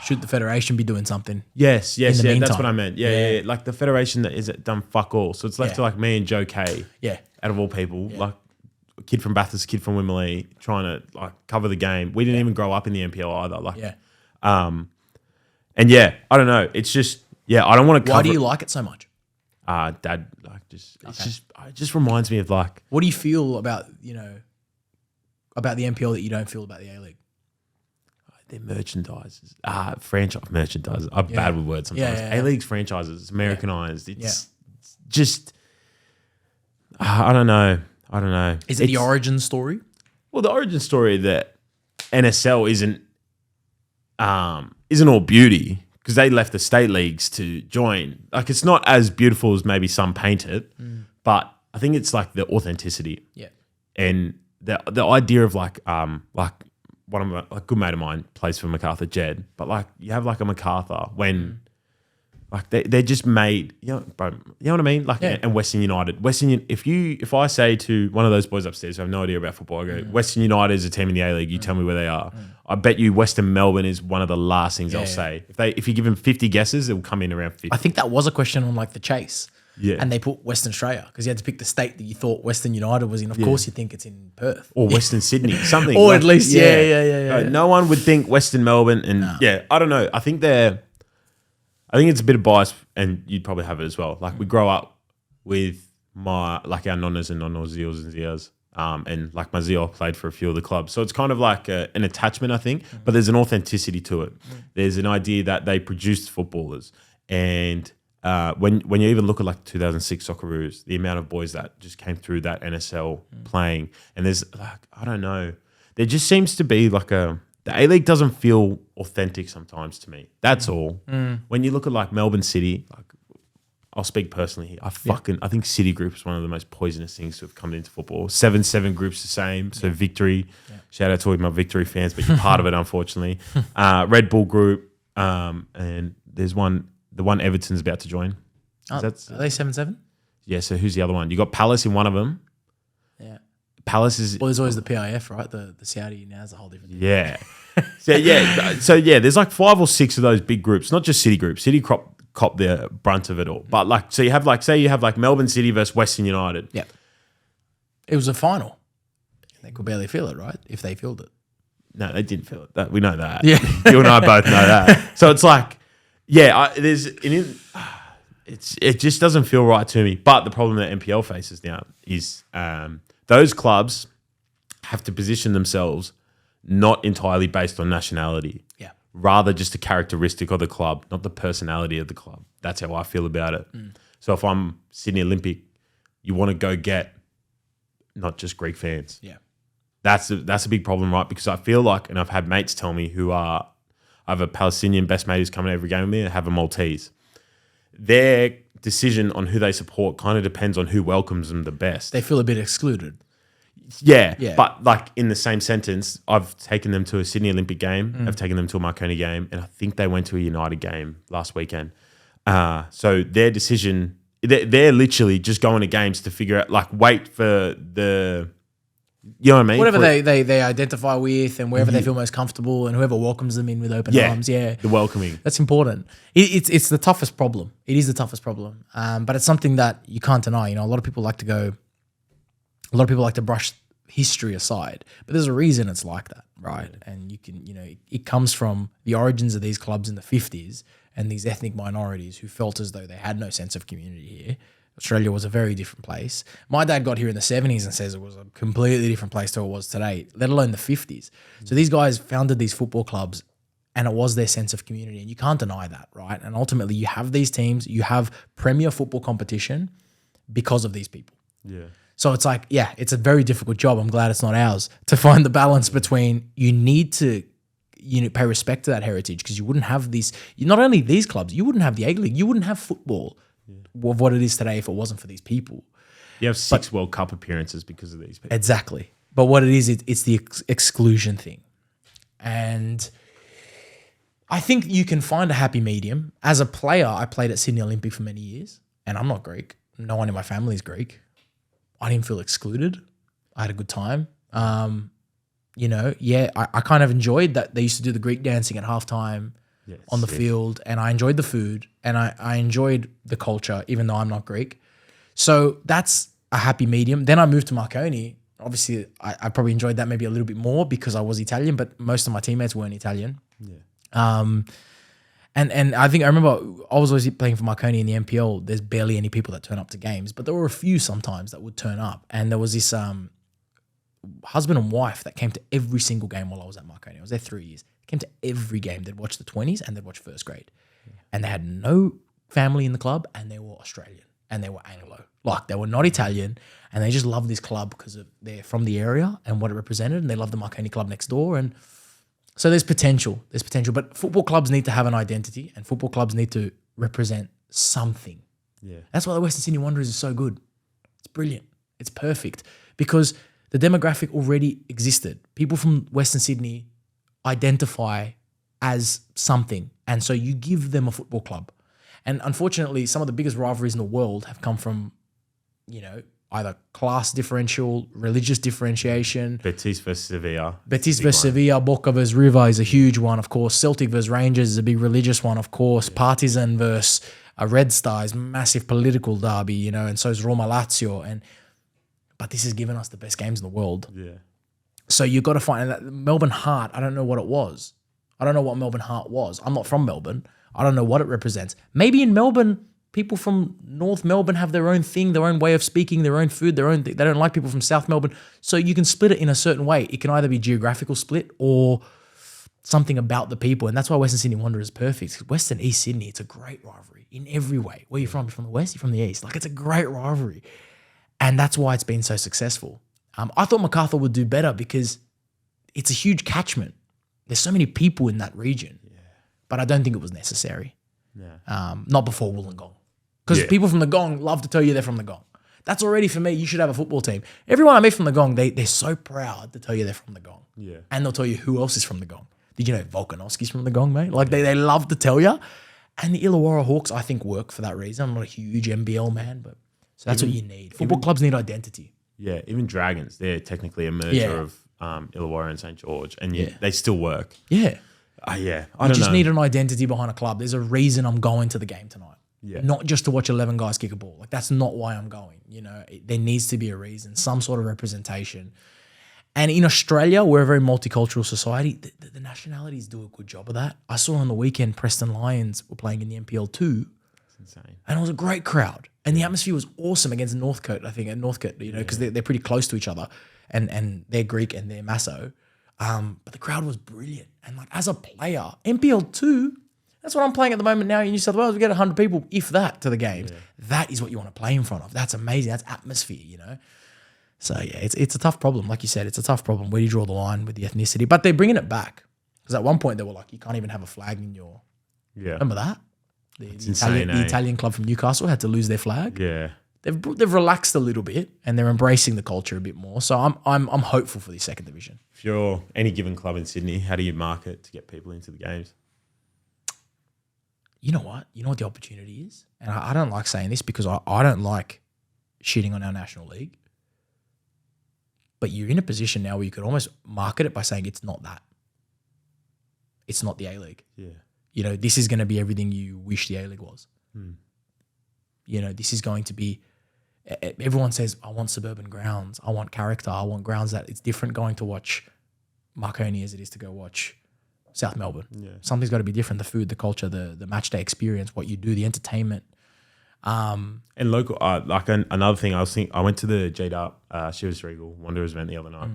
Should the federation be doing something? Yes, in the that's meantime? what I meant. Yeah. Like the federation that is done fuck all. So it's left to like me and Joe Kay. Yeah. Out of all people, like a kid from Bathurst, kid from Wimberley, trying to like cover the game. We didn't even grow up in the NPL either. Like, and I don't know. It's just I don't want to. Why do you like it so much? Dad, like it just reminds me of like. What do you feel about about the NPL that you don't feel about the A-League? Their franchise merchandise. I'm bad with words sometimes. A-League's franchises, it's Americanized. It's just, I don't know. Is it the origin story? Well, the origin story that NSL isn't all beauty, because they left the state leagues to join. Like, it's not as beautiful as maybe some paint it, but I think it's like the authenticity. Yeah. And the idea of like one of my, a good mate of mine plays for MacArthur, Jed, but like you have like a MacArthur when like they're just made, you know what I mean? Like, and Western United. If I say to one of those boys upstairs who have no idea about football, I go, Western United is a team in the A-League, you tell me where they are. I bet you Western Melbourne is one of the last things they'll say. If you give them 50 guesses, it will come in around 50. I think that was a question on like the Chase. Yeah. And they put Western Australia because you had to pick the state that you thought Western United was in. Of course, you think it's in Perth. Or Western Sydney, something. Or like, at least, yeah. No one would think Western Melbourne. And I don't know. I think it's a bit of bias, and you'd probably have it as well. Like we grow up with our nonnas and nonnos, zeals and zias. And like my zeo played for a few of the clubs. So it's kind of like an attachment, I think, but there's an authenticity to it. There's an idea that they produced footballers. And when you even look at like 2006 Socceroos, the amount of boys that just came through that NSL playing, and there's like, I don't know, there just seems to be like the A-League doesn't feel authentic sometimes to me. That's all. When you look at like Melbourne City, like I'll speak personally here. I think City Group is one of the most poisonous things to have come into football. 7 groups the same. So Victory, shout out to all my Victory fans, but you're part of it, unfortunately. Red Bull Group, and there's the one Everton's about to join. Are they 7-7? Yeah, so who's the other one? You got Palace in one of them. Yeah. Palace is... Well, there's always the PIF, right? The Saudi now is a whole different thing. Yeah. So there's like 5 or 6 of those big groups, not just City Group. City cop the brunt of it all. But like, so you have like, say you have like Melbourne City versus Western United. Yeah. It was a final. They could barely feel it, right? If they filled it. No, they didn't feel it. We know that. Yeah. You and I both know that. So it's like, it just doesn't feel right to me. But the problem that NPL faces now is those clubs have to position themselves not entirely based on nationality. Yeah. Rather just a characteristic of the club, not the personality of the club. That's how I feel about it. So if I'm Sydney Olympic, you want to go get not just Greek fans. Yeah. That's a big problem, right? Because I feel like, and I've had mates tell me I have a Palestinian best mate who's coming to every game with me, and I have a Maltese. Their decision on who they support kind of depends on who welcomes them the best. They feel a bit excluded. Yeah. But like in the same sentence, I've taken them to a Sydney Olympic game. I've taken them to a Marconi game, and I think they went to a United game last weekend. So their decision, they're literally just going to games to figure out, like, wait for the... You know what I mean? Whatever they identify with, and wherever they feel most comfortable, and whoever welcomes them in with open arms. Yeah, the welcoming. That's important. It's the toughest problem. It is the toughest problem. But it's something that you can't deny. You know, a lot of people like to brush history aside, but there's a reason it's like that, right? And you can, it comes from the origins of these clubs in the 50s and these ethnic minorities who felt as though they had no sense of community here. Australia was a very different place. My dad got here in the 70s and says it was a completely different place to what it was today, let alone the 50s. So these guys founded these football clubs, and it was their sense of community, and you can't deny that, right? And ultimately you have these teams, you have premier football competition because of these people. Yeah. So it's like, it's a very difficult job. I'm glad it's not ours to find the balance between you need to pay respect to that heritage, because you wouldn't have these, not only these clubs, you wouldn't have the A-League, you wouldn't have football of what it is today if it wasn't for these people. You have 6 World Cup appearances because of these people. Exactly. But what it is, it's the exclusion thing. And I think you can find a happy medium. As a player, I played at Sydney Olympic for many years, and I'm not Greek. No one in my family is Greek. I didn't feel excluded. I had a good time. I kind of enjoyed that they used to do the Greek dancing at halftime on the field, and I enjoyed the food, and I enjoyed the culture, even though I'm not Greek. So that's a happy medium. Then I moved to Marconi. Obviously, I probably enjoyed that maybe a little bit more because I was Italian, but most of my teammates weren't Italian. Yeah. And I think I remember I was always playing for Marconi in the NPL. There's barely any people that turn up to games, but there were a few sometimes that would turn up. And there was this husband and wife that came to every single game while I was at Marconi. I was there 3 years. They came to every game. They'd watch the 20s and they'd watch first grade. And they had no family in the club, and they were Australian and they were Anglo. Like, they were not Italian, and they just loved this club because they're from the area and what it represented, and they loved the Marconi club next door. And so there's potential. But football clubs need to have an identity, and football clubs need to represent something. Yeah. That's why the Western Sydney Wanderers is so good. It's brilliant. It's perfect because the demographic already existed. People from Western Sydney identify as something, and so you give them a football club. And unfortunately, some of the biggest rivalries in the world have come from, either class differential, religious differentiation. Betis versus Sevilla. Boca versus River is a huge one, of course. Celtic versus Rangers is a big religious one, of course. Yeah. Partizan versus Red Star is massive political derby, and so is Roma Lazio. But this has given us the best games in the world. Yeah. So you've got to find that Melbourne Heart. I don't know what it was. I don't know what Melbourne Heart was. I'm not from Melbourne. I don't know what it represents. Maybe in Melbourne, people from North Melbourne have their own thing, their own way of speaking, their own food, their own thing. They don't like people from South Melbourne. So you can split it in a certain way. It can either be geographical split or something about the people. And that's why Western Sydney Wanderers is perfect. Western East Sydney, it's a great rivalry in every way. Where are you from? You're from the West? You're from the East? Like, it's a great rivalry. And that's why it's been so successful. I thought MacArthur would do better because it's a huge catchment. There's so many people in that region. But I don't think it was necessary. Yeah. Not before Wollongong. Because people from the Gong love to tell you they're from the Gong. That's already, for me, you should have a football team. Everyone I meet from the Gong, they're so proud to tell you they're from the Gong. Yeah. And they'll tell you who else is from the Gong. Did you know Volkanovski's from the Gong, mate? Like, they love to tell you. And the Illawarra Hawks, I think, work for that reason. I'm not a huge NBL man, but so that's what you need. Football clubs need identity. Yeah, even Dragons, they're technically a merger of Illawarra and St. George, and they still work. Yeah. I you don't just know. need an identity behind a club. There's a reason I'm going to the game tonight. Yeah. Not just to watch 11 guys kick a ball. Like, that's not why I'm going. There needs to be a reason, some sort of representation. And in Australia, we're a very multicultural society. The nationalities do a good job of that. I saw on the weekend Preston Lions were playing in the NPL2. That's insane. And it was a great crowd. And the atmosphere was awesome against Northcote, I think, at Northcote, because they're pretty close to each other. And they're Greek and they're Masso. But the crowd was brilliant. And like, as a player, NPL2, that's what I'm playing at the moment now in New South Wales. We get 100 people, if that, to the games. Yeah. That is what you want to play in front of. That's amazing. That's atmosphere, So yeah, it's a tough problem. Like you said, it's a tough problem. Where do you draw the line with the ethnicity? But they're bringing it back. Because at one point they were like, you can't even have a flag in your... Yeah. Remember that? The Italian club from Newcastle had to lose their flag. Yeah. They've relaxed a little bit and they're embracing the culture a bit more. So I'm hopeful for the second division. If you're any given club in Sydney, how do you market to get people into the games? You know what? You know what the opportunity is? And I don't like saying this because I don't like shitting on our National League. But you're in a position now where you could almost market it by saying it's not that. It's not the A-League. Yeah. This is going to be everything you wish the A-League was. This is going to be... Everyone says, I want suburban grounds. I want character. I want grounds that it's different going to watch Marconi as it is to go watch South Melbourne. Yeah. Something's got to be different. The food, the culture, the match day experience, what you do, the entertainment. And local, another thing, I went to the J-Dart Chivas Regal Wanderers event the other night.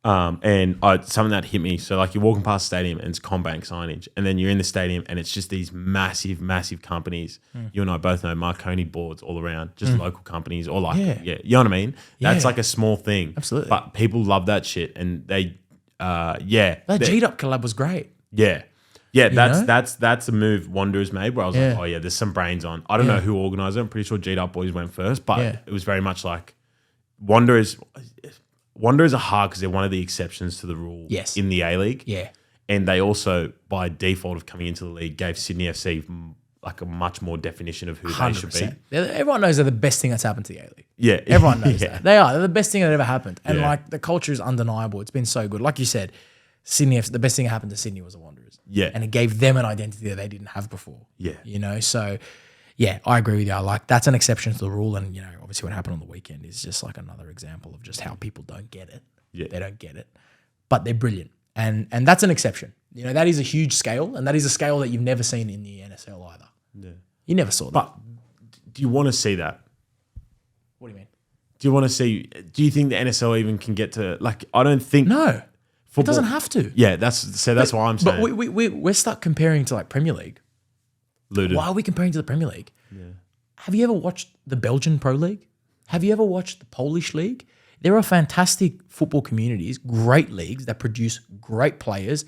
And something that hit me. So like, you're walking past the stadium and it's CommBank signage, and then you're in the stadium and it's just these massive, massive companies. You and I both know Marconi boards all around, just local companies, or like, you know what I mean? That's like a small thing. Absolutely. But people love that shit, and they, that G-Dub collab was great. Yeah. Yeah, that's a move Wanderers made where I was like, oh yeah, there's some brains on. I don't know who organised it. I'm pretty sure G-Dub boys went first, but it was very much like Wanderers. Wanderers are hard because they're one of the exceptions to the rule Yes. in the A-League. Yeah. And they also, by default of coming into the league, gave Sydney FC like a much more definition of who they should be. Everyone knows they're the best thing that's happened to the A-League. Yeah. Everyone knows that. They're the best thing that ever happened. And Yeah. like the culture is undeniable. It's been so good. Like you said, Sydney FC, the best thing that happened to Sydney was the Wanderers. Yeah. And it gave them an identity that they didn't have before. Yeah. You know, so yeah, I agree with you. Like that's an exception to the rule. And, you know, obviously what happened on the weekend is just like another example of just how people don't get it. Yeah. They don't get it. But they're brilliant. And that's an exception. You know, that is a huge scale. And that is a scale that you've never seen in the NSL either. Yeah. You never saw that. But do you want to see that? What do you mean? Do you want to see? Do you think the NSL even can get to like? I don't think No. football, It doesn't have to. Yeah, that's why I'm saying. But we're stuck comparing to like Premier League. Luton. Why are we comparing to the Premier League? Yeah. Have you ever watched the Belgian Pro League? Have you ever watched the Polish League? There are fantastic football communities, great leagues that produce great players,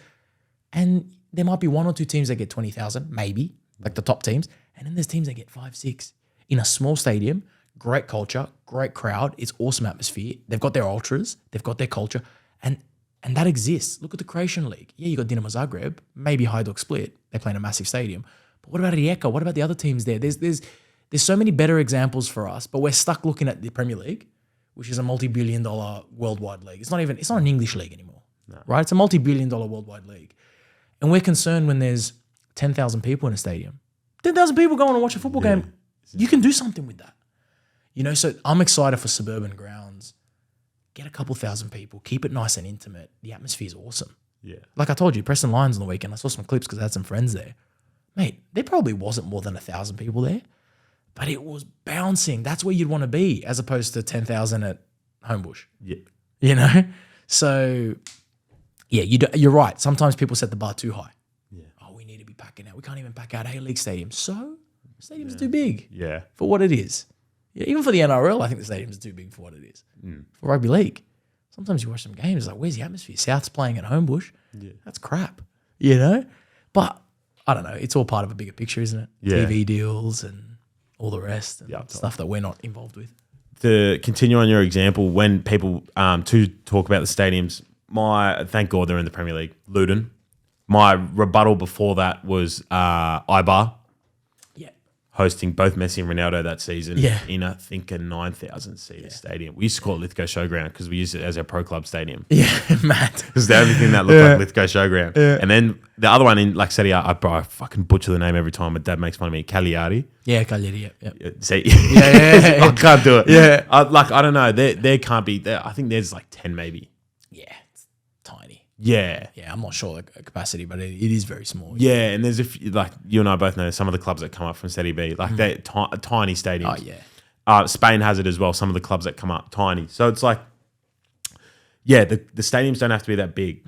and there might be one or two teams that get 20,000, maybe, like the top teams, and then there's teams that get 5, 6 in a small stadium. Great culture, great crowd. It's awesome atmosphere. They've got their ultras, they've got their culture, and that exists. Look at the Croatian League. Yeah, you got Dinamo Zagreb, maybe Hajduk Split. They play in a massive stadium. But what about Rijeka? What about the other teams there? There's so many better examples for us, but we're stuck looking at the Premier League, which is a multi-billion-dollar worldwide league. It's not an English league anymore, right? It's a multi-billion-dollar worldwide league, and we're concerned when there's 10,000 people in a stadium. 10,000 people going to watch a football game. You can do something with that. You know, so I'm excited for suburban grounds. Get a couple thousand people. Keep it nice and intimate. The atmosphere is awesome. Yeah. Like I told you, Preston Lions on the weekend, I saw some clips because I had some friends there. Mate, there probably wasn't more than 1,000 people there, but it was bouncing. That's where you'd want to be as opposed to 10,000 at Homebush. Yeah. You know? So, yeah, you're right. Sometimes people set the bar too high. Yeah. Oh, we need to be packing out. We can't even pack out A-League stadiums. So, stadiums are too big Yeah. for what it is. Yeah, even for the NRL, I think the stadiums are too big for what it is. For rugby league, sometimes you watch some games, like, where's the atmosphere? South's playing at Homebush. Yeah. That's crap, you know? But, I don't know. It's all part of a bigger picture, isn't it? Yeah. TV deals and all the rest and stuff that we're not involved with. To continue on your example, when people to talk about the stadiums, thank God they're in the Premier League. Luton. My rebuttal before that was Ibar. Yeah. Hosting both Messi and Ronaldo that season in, I think, a 9,000-seater stadium. We used to call it Lithgow Showground because we used it as our pro club stadium. Yeah, mad. Because the only thing that looked like Lithgow Showground. Yeah. And then the other one in like Serie A, I fucking butcher the name every time. My dad makes fun of me. Cagliari. Yeah, Cagliari. Yeah. See, Yeah. I can't do it. Yeah. I don't know. There can't be. I think there's like 10 maybe. Yeah, it's tiny. Yeah. Yeah, I'm not sure the capacity, but it is very small. Yeah, and there's a few, like you and I both know some of the clubs that come up from Serie B, like they're tiny stadiums. Oh, yeah. Spain has it as well. Some of the clubs that come up, tiny. So it's like, yeah, the stadiums don't have to be that big.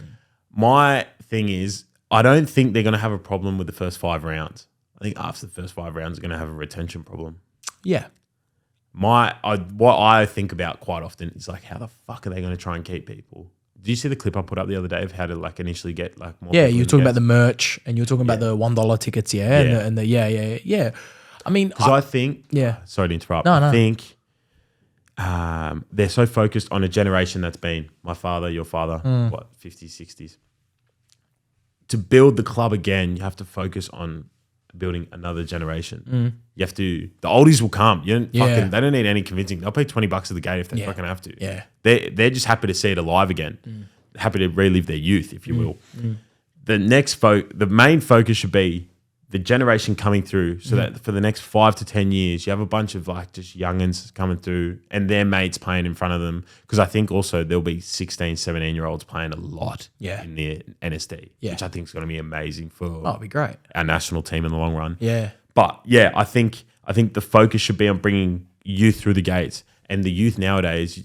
My thing is, I don't think they're going to have a problem with the first 5 rounds. I think after the first 5 rounds, they're going to have a retention problem. Yeah. What I think about quite often is like, how the fuck are they going to try and keep people? Did you see the clip I put up the other day of how to like initially get like more? Yeah, you were talking about the merch and you were talking about the $1 tickets, and the yeah. I mean, because I think, sorry to interrupt. No. I think they're so focused on a generation that's been my father, your father, 50s, 60s. To build the club again, you have to focus on building another generation. You have to. The oldies will come. They don't need any convincing. They'll pay $20 at the gate if they fucking have to. Yeah, they're just happy to see it alive again. Happy to relive their youth, if you will. The main focus should be the generation coming through, so that for the next 5 to 10 years, you have a bunch of like just youngins coming through and their mates playing in front of them. Because I think also there'll be 16, 17-year-olds playing a lot in the NSD, which I think is going to be amazing for it'd be great. Our national team in the long run. Yeah. But yeah, I think the focus should be on bringing youth through the gates. And the youth nowadays,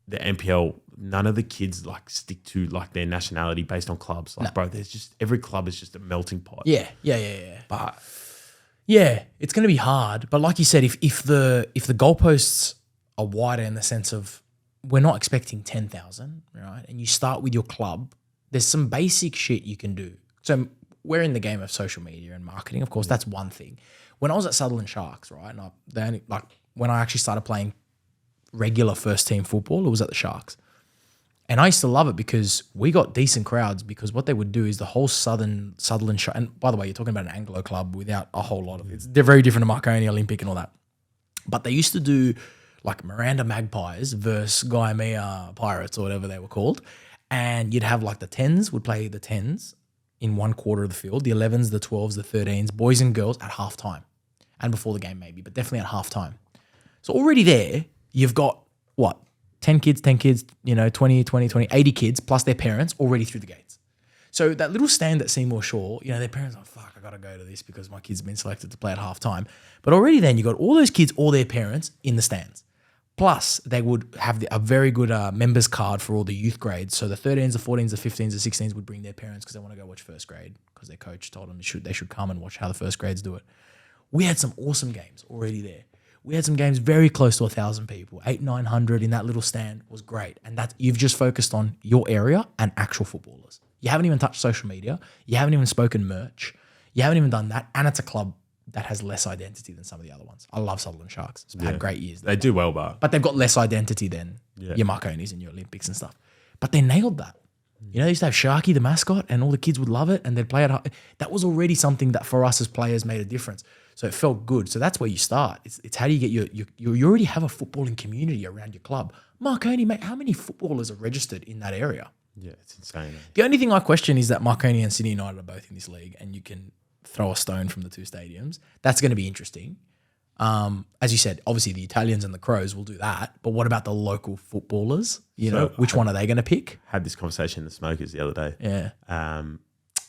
the NPL, none of the kids like stick to like their nationality based on clubs. Like, bro, there's just every club is just a melting pot. Yeah. But yeah, it's going to be hard. But like you said, if the goalposts are wider in the sense of we're not expecting 10,000, right? And you start with your club, there's some basic shit you can do. So we're in the game of social media and marketing. Of course, that's one thing. When I was at Sutherland Sharks, right, and when I actually started playing regular first team football, it was at the Sharks. And I used to love it because we got decent crowds because what they would do is the whole Sutherland and by the way, you're talking about an Anglo club without a whole lot of it. They're very different to Marconi, Olympic and all that. But they used to do like Miranda Magpies versus Guyamea Pirates or whatever they were called. And you'd have like the 10s would play the 10s in one quarter of the field, the 11s, the 12s, the 13s, boys and girls at halftime. And before the game maybe, but definitely at halftime. So already there, you've got what? 10 kids, 20, 80 kids plus their parents already through the gates. So that little stand at Seymour Shore, their parents are like, fuck, I got to go to this because my kid's been selected to play at halftime. But already then you got all those kids or their parents in the stands. Plus they would have a very good members card for all the youth grades. So the 13s, the 14s, the 15s, the 16s would bring their parents because they want to go watch first grade because their coach told them they should come and watch how the first grades do it. We had some awesome games already there. We had some games very close to 1,000 people, 800-900 in that little stand was great. And that you've just focused on your area and actual footballers. You haven't even touched social media. You haven't even spoken merch. You haven't even done that. And it's a club that has less identity than some of the other ones. I love Sutherland Sharks. It's had great years. They do well, but they've got less identity than your Marconis and your Olympics and stuff. But they nailed that. They used to have Sharky, the mascot, and all the kids would love it, and they'd play it. That was already something that for us as players made a difference. So it felt good. So that's where you start. It's how do you get you already have a footballing community around your club. Marconi, mate, how many footballers are registered in that area? Yeah, it's insane. The only thing I question is that Marconi and Sydney United are both in this league, and you can throw a stone from the two stadiums. That's going to be interesting. As you said, obviously the Italians and the Crows will do that. But what about the local footballers? Which one are they going to pick? Had this conversation in the Smokers the other day. Yeah.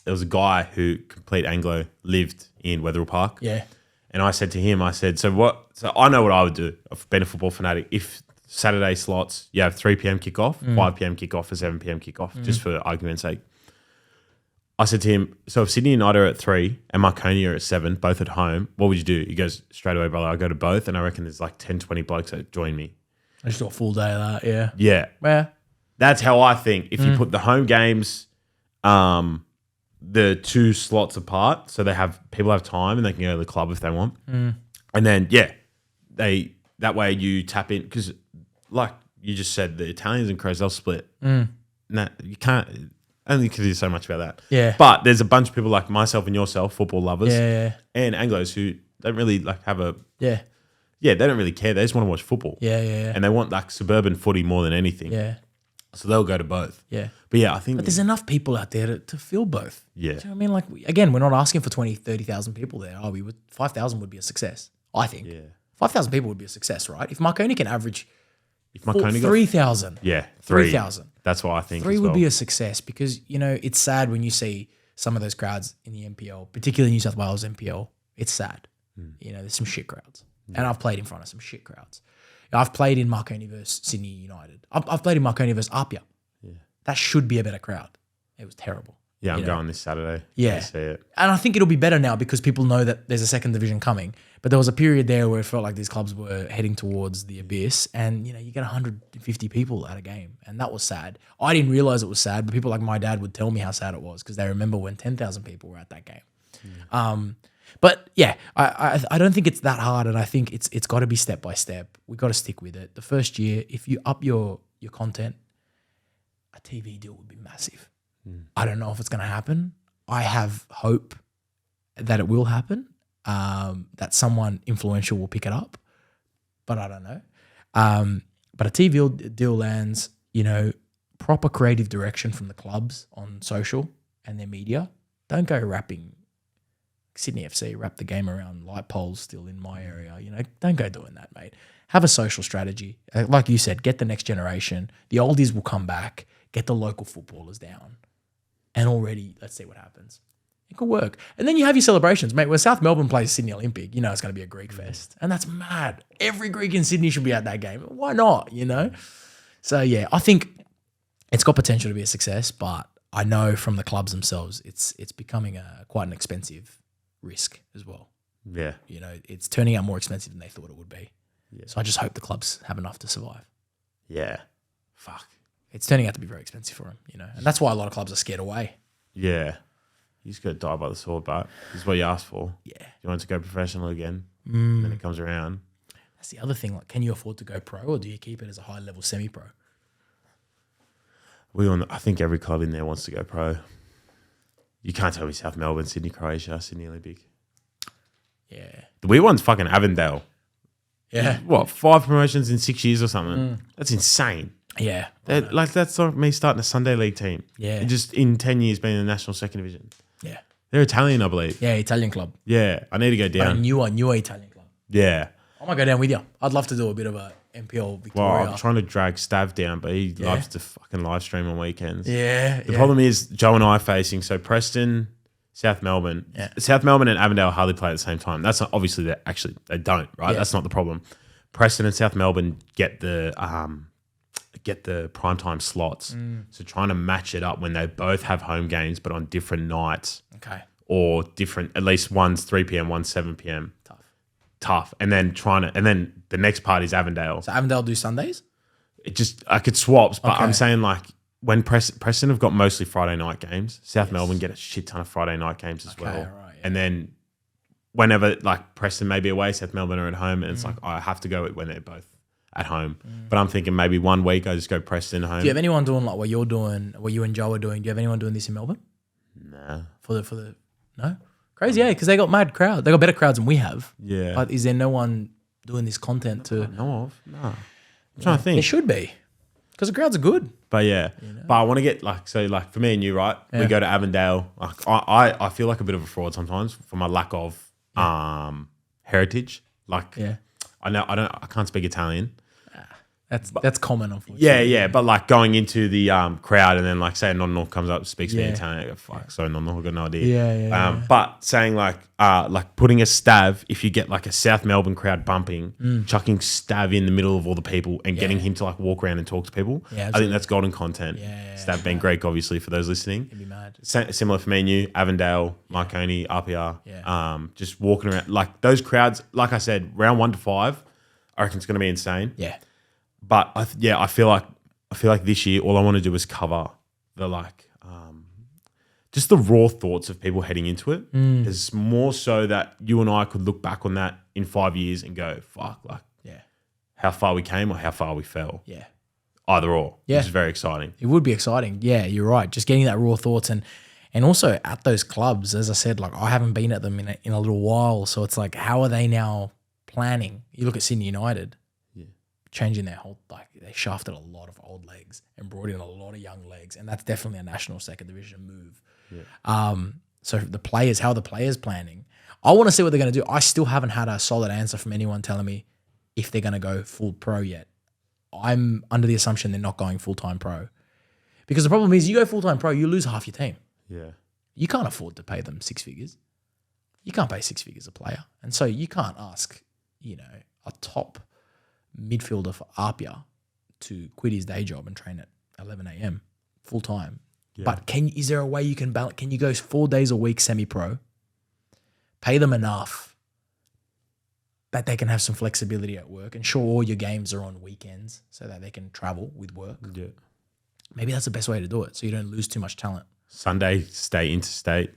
There was a guy who, complete Anglo, lived in Wetherill Park. Yeah. And I said to him, so I know what I would do. I've been a football fanatic. If Saturday slots, you have 3 p.m. kickoff, 5 p.m. kickoff, or 7 p.m. kickoff, just for argument's sake. I said to him, so if Sydney United are at 3 and Marconi are at 7, both at home, what would you do? He goes, straight away, brother, I go to both, and I reckon there's like 10, 20 blokes that join me. I just do a full day of that, yeah. Yeah. Yeah. That's how I think. If you put the home games, the 2 slots apart, so people have time and they can go to the club if they want. And then, that way you tap in, because like you just said, the Italians and Crows, they'll split. Nah, you can't... Only can do so much about that. Yeah. But there's a bunch of people like myself and yourself, football lovers, and Anglos who don't really like have a... Yeah. Yeah, they don't really care. They just want to watch football. Yeah. And they want like suburban footy more than anything. Yeah. So they'll go to both. Yeah. But I think... But there's enough people out there to fill both. Yeah. Do you know what I mean? Like, again, we're not asking for 20, 30,000 people there. 5,000 would be a success, I think. Yeah. 5,000 people would be a success, right? If Marconi can average... If Marconi 3,000. Yeah. 3,000. That's what I think. 3 would be a success because, it's sad when you see some of those crowds in the NPL, particularly New South Wales NPL. It's sad. There's some shit crowds. And I've played in front of some shit crowds. I've played in Marconi versus Sydney United. I've played in Marconi versus Apia. Yeah. That should be a better crowd. It was terrible. Yeah, I'm going this Saturday. Yeah. To see it. And I think it'll be better now because people know that there's a second division coming. But there was a period there where it felt like these clubs were heading towards the abyss and, you get 150 people at a game. And that was sad. I didn't realize it was sad, but people like my dad would tell me how sad it was because they remember when 10,000 people were at that game. But yeah, I don't think it's that hard, and I think it's got to be step by step. We got to stick with it. The first year, if you up your content, a TV deal would be massive. I don't know if it's going to happen. I have hope that it will happen, that someone influential will pick it up, but I don't know. But a TV deal lands, proper creative direction from the clubs on social and their media. Don't go wrapping Sydney FC, wrap the game around light poles still in my area. Don't go doing that, mate. Have a social strategy. Like you said, get the next generation. The oldies will come back. Get the local footballers down. And already, let's see what happens. It could work. And then you have your celebrations, mate. When South Melbourne plays Sydney Olympic, it's going to be a Greek fest. And that's mad. Every Greek in Sydney should be at that game. Why not, So, yeah, I think it's got potential to be a success, but I know from the clubs themselves, it's becoming quite an expensive risk as well. Yeah. It's turning out more expensive than they thought it would be. Yeah. So I just hope the clubs have enough to survive. Yeah. Fuck. It's turning out to be very expensive for them, and that's why a lot of clubs are scared away. Yeah. You just got to die by the sword, but this is what you asked for. Yeah. You want to go professional again, then it comes around. That's the other thing. Like, can you afford to go pro, or do you keep it as a high-level semi-pro? I think every club in there wants to go pro. You can't tell me South Melbourne, Sydney, Croatia, Sydney Olympic. Yeah. The weird one's fucking Avondale. Yeah. What, 5 promotions in 6 years or something? That's insane. Yeah. That's like me starting a Sunday league team. Yeah. And just in 10 years being in the national second division. Yeah. They're Italian, I believe. Yeah, Italian club. Yeah, I need to go A down. newer Italian club. Yeah. I might go down with you. I'd love to do a bit of a NPL Well, Victoria. I'm trying to drag Stav down, but he loves to fucking live stream on weekends. Yeah. The problem is Joe and I are facing, so Preston, South Melbourne. Yeah. South Melbourne and Avondale hardly play at the same time. That's not, obviously they don't, right? Yeah. That's not the problem. Preston and South Melbourne get the primetime slots. So trying to match it up when they both have home games but on different nights. Okay. Or different, at least one's 3 p.m, one's 7 p.m. Tough. And then the next part is Avondale. So Avondale do Sundays? I could swaps, but Okay. I'm saying like when Preston have got mostly Friday night games, South Melbourne get a shit ton of Friday night games as well. Right, yeah. And then whenever like Preston may be away, South Melbourne are at home, and it's like I have to go when they're both at home. But I'm thinking maybe 1 week I just go Preston home. Do you have anyone doing like what you're doing, what you and Joe are doing? Do you have anyone doing this in Melbourne? Nah. For the no? Crazy, yeah, because they got mad crowd. They got better crowds than we have. Yeah. But is there no one doing this content to know of? No. I'm trying to think. There should be. Because the crowds are good. But yeah, but I want to get like for me and you, right? We go to Avondale. Like I feel like a bit of a fraud sometimes for my lack of heritage. Like I can't speak Italian. That's common, unfortunately. Yeah, but like going into the crowd and then like say a non-North comes up, speaks me in Italian, I go, fuck, sorry non-North, I've got no idea. Yeah. But saying like putting a stav, if you get like a South Melbourne crowd bumping, chucking stav in the middle of all the people and getting him to like walk around and talk to people, I think that's golden content. Stav being Greek, obviously, for those listening. It'd be mad. Similar for me and you, Avondale, Marconi, RPR, just walking around. Like those crowds, like I said, round 1 to 5, I reckon it's going to be insane. Yeah. But I feel like this year all I want to do is cover the just the raw thoughts of people heading into it. It's more so that you and I could look back on that in 5 years and go, fuck, like how far we came or how far we fell. Yeah. Either or. Yeah. Which is very exciting. It would be exciting. Yeah, you're right. Just getting that raw thoughts and also at those clubs, as I said, like I haven't been at them in a little while. So it's like, how are they now planning? You look at Sydney United. Changing their whole, like they shafted a lot of old legs and brought in a lot of young legs, and that's definitely a national second division move. So the players, how are the players planning? I want to see what they're going to do. I still haven't had a solid answer from anyone telling me if they're going to go full pro yet. I'm under the assumption they're not going full-time pro, because the problem is you go full-time pro, you lose half your team. Yeah, you can't afford to pay them 6 figures. You can't pay 6 figures a player, and so you can't ask a top midfielder for Apia to quit his day job and train at 11 a.m. full time. Yeah. But is there a way you can balance? Can you go 4 days a week semi-pro, pay them enough that they can have some flexibility at work, and sure, all your games are on weekends so that they can travel with work. Yeah. Maybe that's the best way to do it so you don't lose too much talent. Sunday, stay interstate.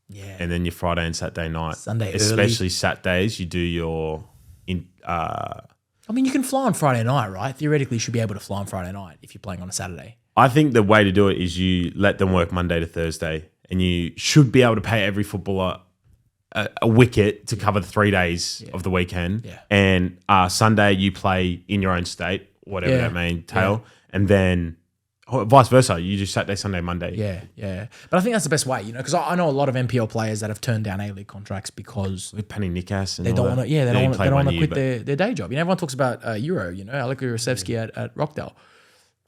Yeah. And then your Friday and Saturday night. Sunday especially early. Saturdays, you do your I mean, you can fly on Friday night, right? Theoretically, you should be able to fly on Friday night if you're playing on a Saturday. I think the way to do it is you let them work Monday to Thursday, and you should be able to pay every footballer a wicket to cover the 3 days of the weekend. Yeah. And Sunday you play in your own state, whatever that may entail, and then vice versa. You do Saturday, Sunday, Monday. Yeah. But I think that's the best way, because I know a lot of NPL players that have turned down A-League contracts because with Penny Nikas and they don't want to. Yeah, they don't want to quit but their day job. Everyone talks about Euro. Alec Urasevsky at Rockdale.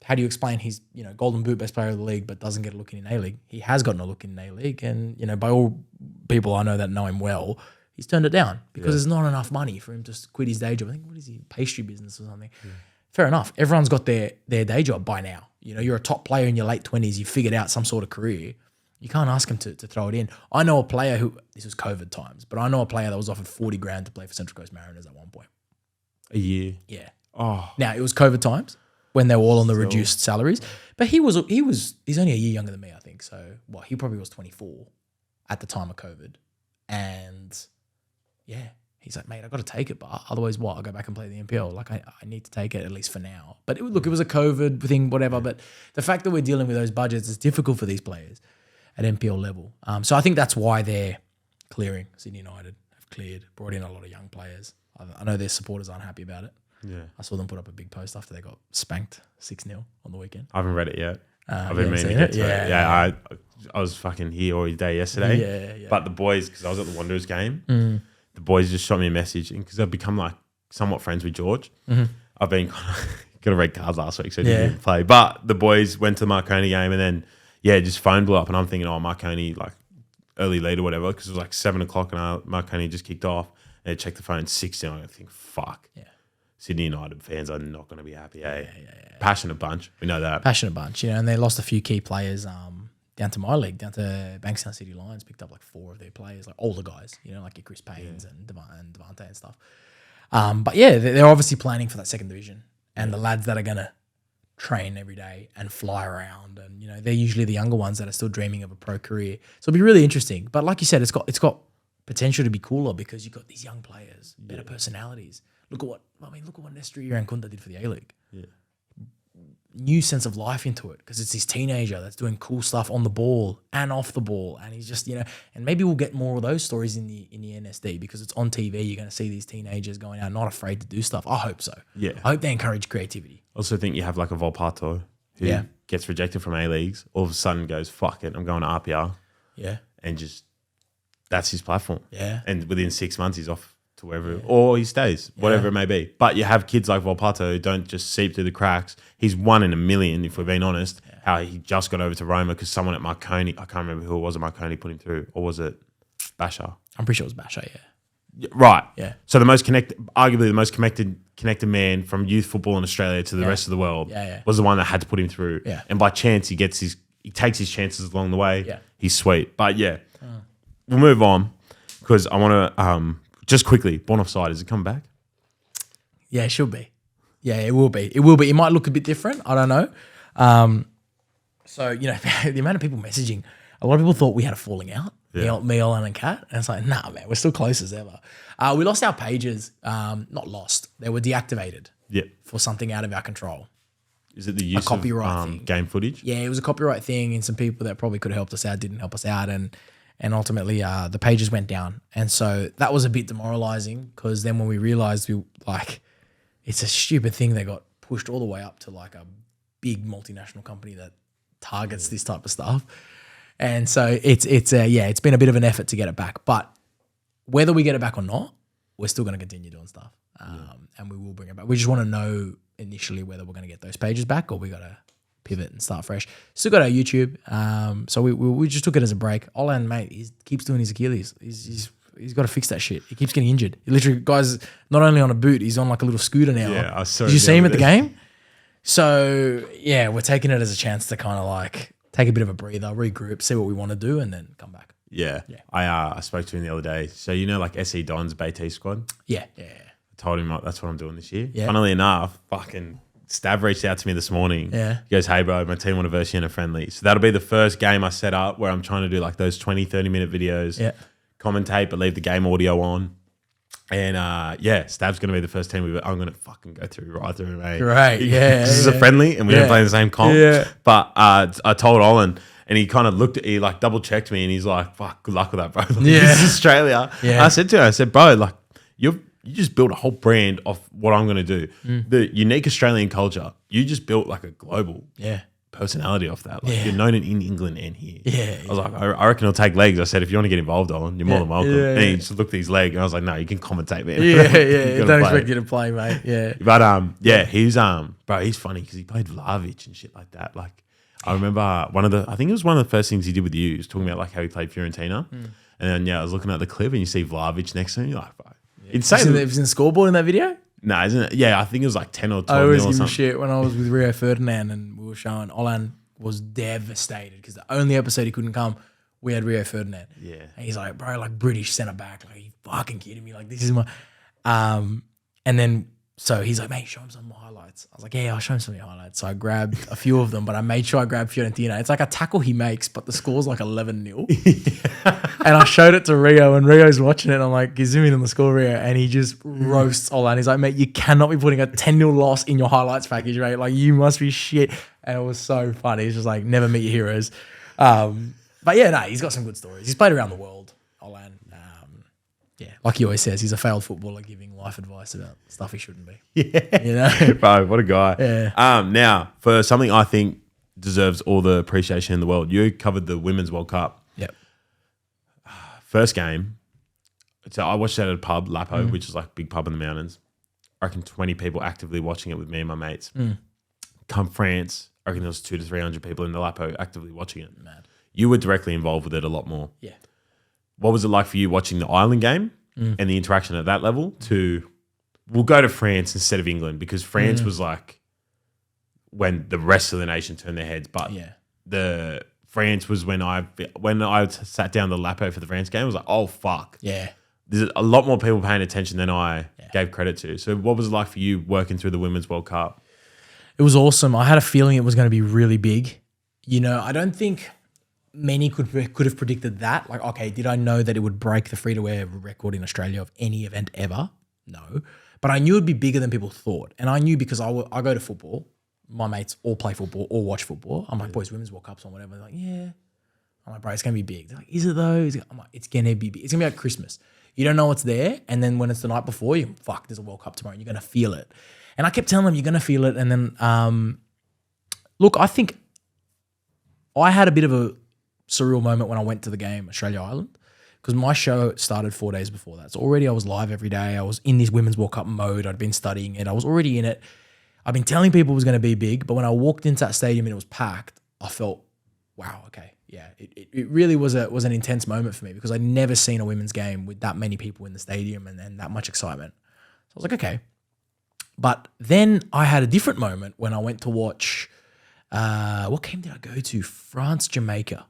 How do you explain he's Golden Boot best player of the league but doesn't get a look in A-League? He has gotten a look in A-League, and by all people I know that know him well, he's turned it down because there's not enough money for him to quit his day job. I think, what is he, pastry business or something? Yeah. Fair enough. Everyone's got their day job by now. You're a top player in your late 20s. You figured out some sort of career. You can't ask him to throw it in. I know a player who, this was COVID times, but I know a player that was offered 40 grand to play for Central Coast Mariners at one point. A year. Yeah. Oh. Now, it was COVID times when they were all on the reduced salaries, but he's only a year younger than me, I think. So, he probably was 24 at the time of COVID. And yeah, He's like, mate, I got to take it, but otherwise what? I'll go back and play the NPL. Like I need to take it at least for now. But it was a COVID thing, whatever. But the fact that we're dealing with those budgets is difficult for these players at NPL level. So I think that's why they're clearing. Sydney United have cleared, brought in a lot of young players. I know their supporters aren't happy about it. Yeah. I saw them put up a big post after they got spanked 6-0 on the weekend. I haven't read it yet. I've been meaning to get to it. Yeah, I was fucking here all day yesterday. Yeah. But the boys, because I was at the Wanderers game, the boys just shot me a message, and because I've become like somewhat friends with George, I've been got a red card last week, so I didn't play. But the boys went to the Marconi game, and then just phone blew up, and I'm thinking, oh, Marconi like early late or whatever, because it was like 7 o'clock, and Marconi just kicked off, and I checked the phone 6-0. I think, fuck. Yeah. Sydney United fans are not going to be happy, eh? Yeah. Passionate bunch. We know that. Passionate bunch, and they lost a few key players down to my league, down to Bankstown City Lions, picked up like 4 of their players, like older guys, like your Chris Paynes and Devante and stuff. But yeah, they're obviously planning for that second division, and the lads that are going to train every day and fly around, and they're usually the younger ones that are still dreaming of a pro career. So it'll be really interesting. But like you said, it's got potential to be cooler because you've got these young players, better personalities. Look at what Nestor Irankunda did for the A-League. Yeah. New sense of life into it because it's this teenager that's doing cool stuff on the ball and off the ball, and he's just and maybe we'll get more of those stories in the NSD because it's on TV. You're going to see these teenagers going out not afraid to do stuff. I hope so. Yeah, I hope they encourage creativity. Also think you have like a Volpato who gets rejected from A-Leagues, all of a sudden goes, fuck it, I'm going to RPR. Yeah, and just that's his platform. Yeah, and within 6 months he's off to wherever, or he stays, whatever it may be. But you have kids like Volpato who don't just seep through the cracks. He's 1 in a million, if we're being honest, how he just got over to Roma because someone at Marconi, I can't remember who it was at Marconi, put him through, or was it Basha? I'm pretty sure it was Basha, Right. Yeah. So arguably the most connected man from youth football in Australia to the rest of the world was the one that had to put him through. Yeah. And by chance, he takes his chances along the way. Yeah. He's sweet. But we'll move on because I want to, just quickly, Born Offside, is it coming back? Yeah, it should be. Yeah, it will be. It will be. It might look a bit different. I don't know. So, the amount of people messaging, a lot of people thought we had a falling out, me, Alan and Kat. And it's like, nah, man, we're still close as ever. We lost our pages. Not lost. They were deactivated for something out of our control. Is it the use of game footage? Yeah, it was a copyright thing, and some people that probably could have helped us out didn't help us out. And ultimately, the pages went down. And so that was a bit demoralizing because then when we realized it's a stupid thing that got pushed all the way up to like a big multinational company that targets this type of stuff. And so it's been a bit of an effort to get it back. But whether we get it back or not, we're still going to continue doing stuff. And we will bring it back. We just want to know initially whether we're going to get those pages back or we got to pivot and start fresh. Still got our YouTube. So we just took it as a break. Olan, mate, he keeps doing his Achilles. He's got to fix that shit. He keeps getting injured. He literally, guys, not only on a boot, he's on like a little scooter now. Yeah, I saw. Did you see him at the game? So yeah, we're taking it as a chance to kind of like take a bit of a breather, regroup, see what we want to do, and then come back. Yeah. I spoke to him the other day. So like SE Don's BT squad? Yeah. I told him that's what I'm doing this year. Yeah. Funnily enough, fucking Stav reached out to me this morning. Yeah. He goes, hey, bro, my team want to verse you in a friendly. So that'll be the first game I set up where I'm trying to do like those 20, 30-minute videos, commentate, but leave the game audio on. And Stav's going to be the first team I'm going to fucking go right through, mate. Right, yeah. This is a friendly and we don't play in the same comp. Yeah. But I told Olin and he kind of he like double checked me and he's like, fuck, good luck with that, bro. Like, this is Australia. Yeah. I said to him, bro, like you just built a whole brand off what I'm going to do. The unique Australian culture, you just built like a global personality off that. Like you're known in England and here. Yeah. I was like, I reckon it'll take legs. I said, if you want to get involved, Olin, you're more than welcome. And he just looked at his leg and I was like, no, you can commentate, man. Yeah. Don't expect you to play, mate. Yeah. But he's bro, he's funny because he played Vlahovic and shit like that. Like I remember I think it was one of the first things he did with you. He was talking about like how he played Fiorentina. And then I was looking at the clip and you see Vlahovic next to him. You're like, bro. Insane. It was in the scoreboard in that video? No, isn't it? Yeah, I think it was like 10 or 12 I always or give him something. shit when I was with Rio Ferdinand and we were showing Olan was devastated because the only episode he couldn't come, we had Rio Ferdinand. Yeah. And he's like, bro, like British centre back, like, are you fucking kidding me? Like, this is my and then So he's like, mate, show him some more highlights. I was like, yeah, I'll show him some of your highlights. So I grabbed a few of them, but I made sure I grabbed Fiorentina. It's like a tackle he makes, but the score's like 11-0. And I showed it to Rio, and Rio's watching it. And I'm like, you zoom in on the score, Rio, and he just roasts all that. He's like, mate, you cannot be putting a 10-0 loss in your highlights package, right? Like, you must be shit. And it was so funny. He's just like, never meet your heroes. But yeah, no, he's got some good stories. He's played around the world, Olan. Yeah, like he always says, he's a failed footballer giving life advice about stuff he shouldn't be. Yeah. You know? Bro, what a guy. Yeah. Now, for something I think deserves all the appreciation in the world, you covered the Women's World Cup. Yep. First game. So I watched that at a pub, Lapo, which is like a big pub in the mountains. I reckon 20 people actively watching it with me and my mates. Come France, I reckon there was 200 to 300 people in the Lapo actively watching it. Mad. You were directly involved with it a lot more. Yeah. What was it like for you watching the Ireland game and the interaction at that level to, we'll go to France instead of England, because France was like when the rest of the nation turned their heads. But the France was when I sat down the Lapo for the France game, I was like, oh, fuck. Yeah. There's a lot more people paying attention than I gave credit to. So what was it like for you working through the Women's World Cup? It was awesome. I had a feeling it was going to be really big. You know, I don't think many could have predicted that. Like, okay, did I know that it would break the free-to-air record in Australia of any event ever? No. But I knew it'd be bigger than people thought. And I knew because I go to football. My mates all play football or watch football. I'm like, boys, Women's World Cup's on, whatever. They're like, yeah. I'm like, bro, it's going to be big. They're like, is it though? I'm like, it's going to be big. It's going to be like Christmas. You don't know what's there. And then when it's the night before, there's a World Cup tomorrow and you're going to feel it. And I kept telling them, you're going to feel it. And then, look, I think I had a bit of a surreal moment when I went to the game, Australia-Ireland, because my show started 4 days before that. So already I was live every day. I was in this Women's World Cup mode. I'd been studying it. I was already in it. I've been telling people it was going to be big, but when I walked into that stadium and it was packed, I felt, wow, okay, yeah. It really was an intense moment for me because I'd never seen a women's game with that many people in the stadium and that much excitement. So I was like, okay. But then I had a different moment when I went to watch, what game did I go to? France-Jamaica.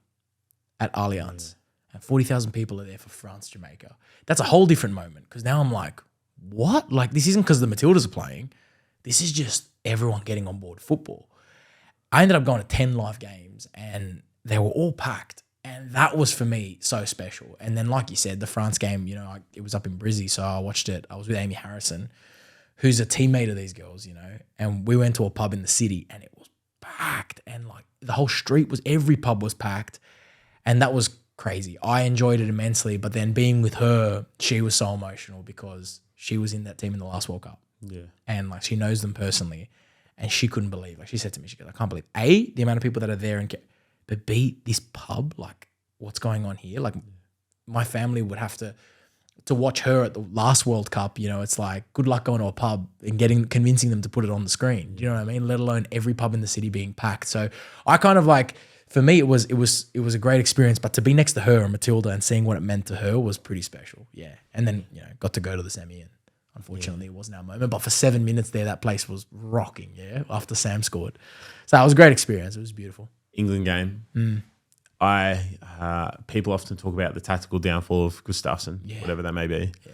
At Allianz, and 40,000 people are there for France, Jamaica. That's a whole different moment because now I'm like, what? Like, this isn't because the Matildas are playing. This is just everyone getting on board football. I ended up going to 10 live games and they were all packed. And that was for me so special. And then, like you said, the France game, you know, it was up in Brizzy. So I watched it. I was with Amy Harrison, who's a teammate of these girls, you know, and we went to a pub in the city and it was packed. And like the whole street every pub was packed. And that was crazy. I enjoyed it immensely. But then being with her, she was so emotional because she was in that team in the last World Cup. Yeah. And like she knows them personally. And she couldn't believe, like she said to me, she goes, I can't believe, A, the amount of people that are there, but B, this pub, like what's going on here? Like my family would have to watch her at the last World Cup. You know, it's like good luck going to a pub and convincing them to put it on the screen. Do you know what I mean? Let alone every pub in the city being packed. So I kind of like, for me, it was a great experience, but to be next to her and Matilda and seeing what it meant to her was pretty special. Yeah. And then, you know, got to go to the semi and unfortunately it wasn't our moment, but for 7 minutes there, that place was rocking. Yeah. After Sam scored. So it was a great experience. It was beautiful. England game. People often talk about the tactical downfall of Gustafsson, whatever that may be. Yeah.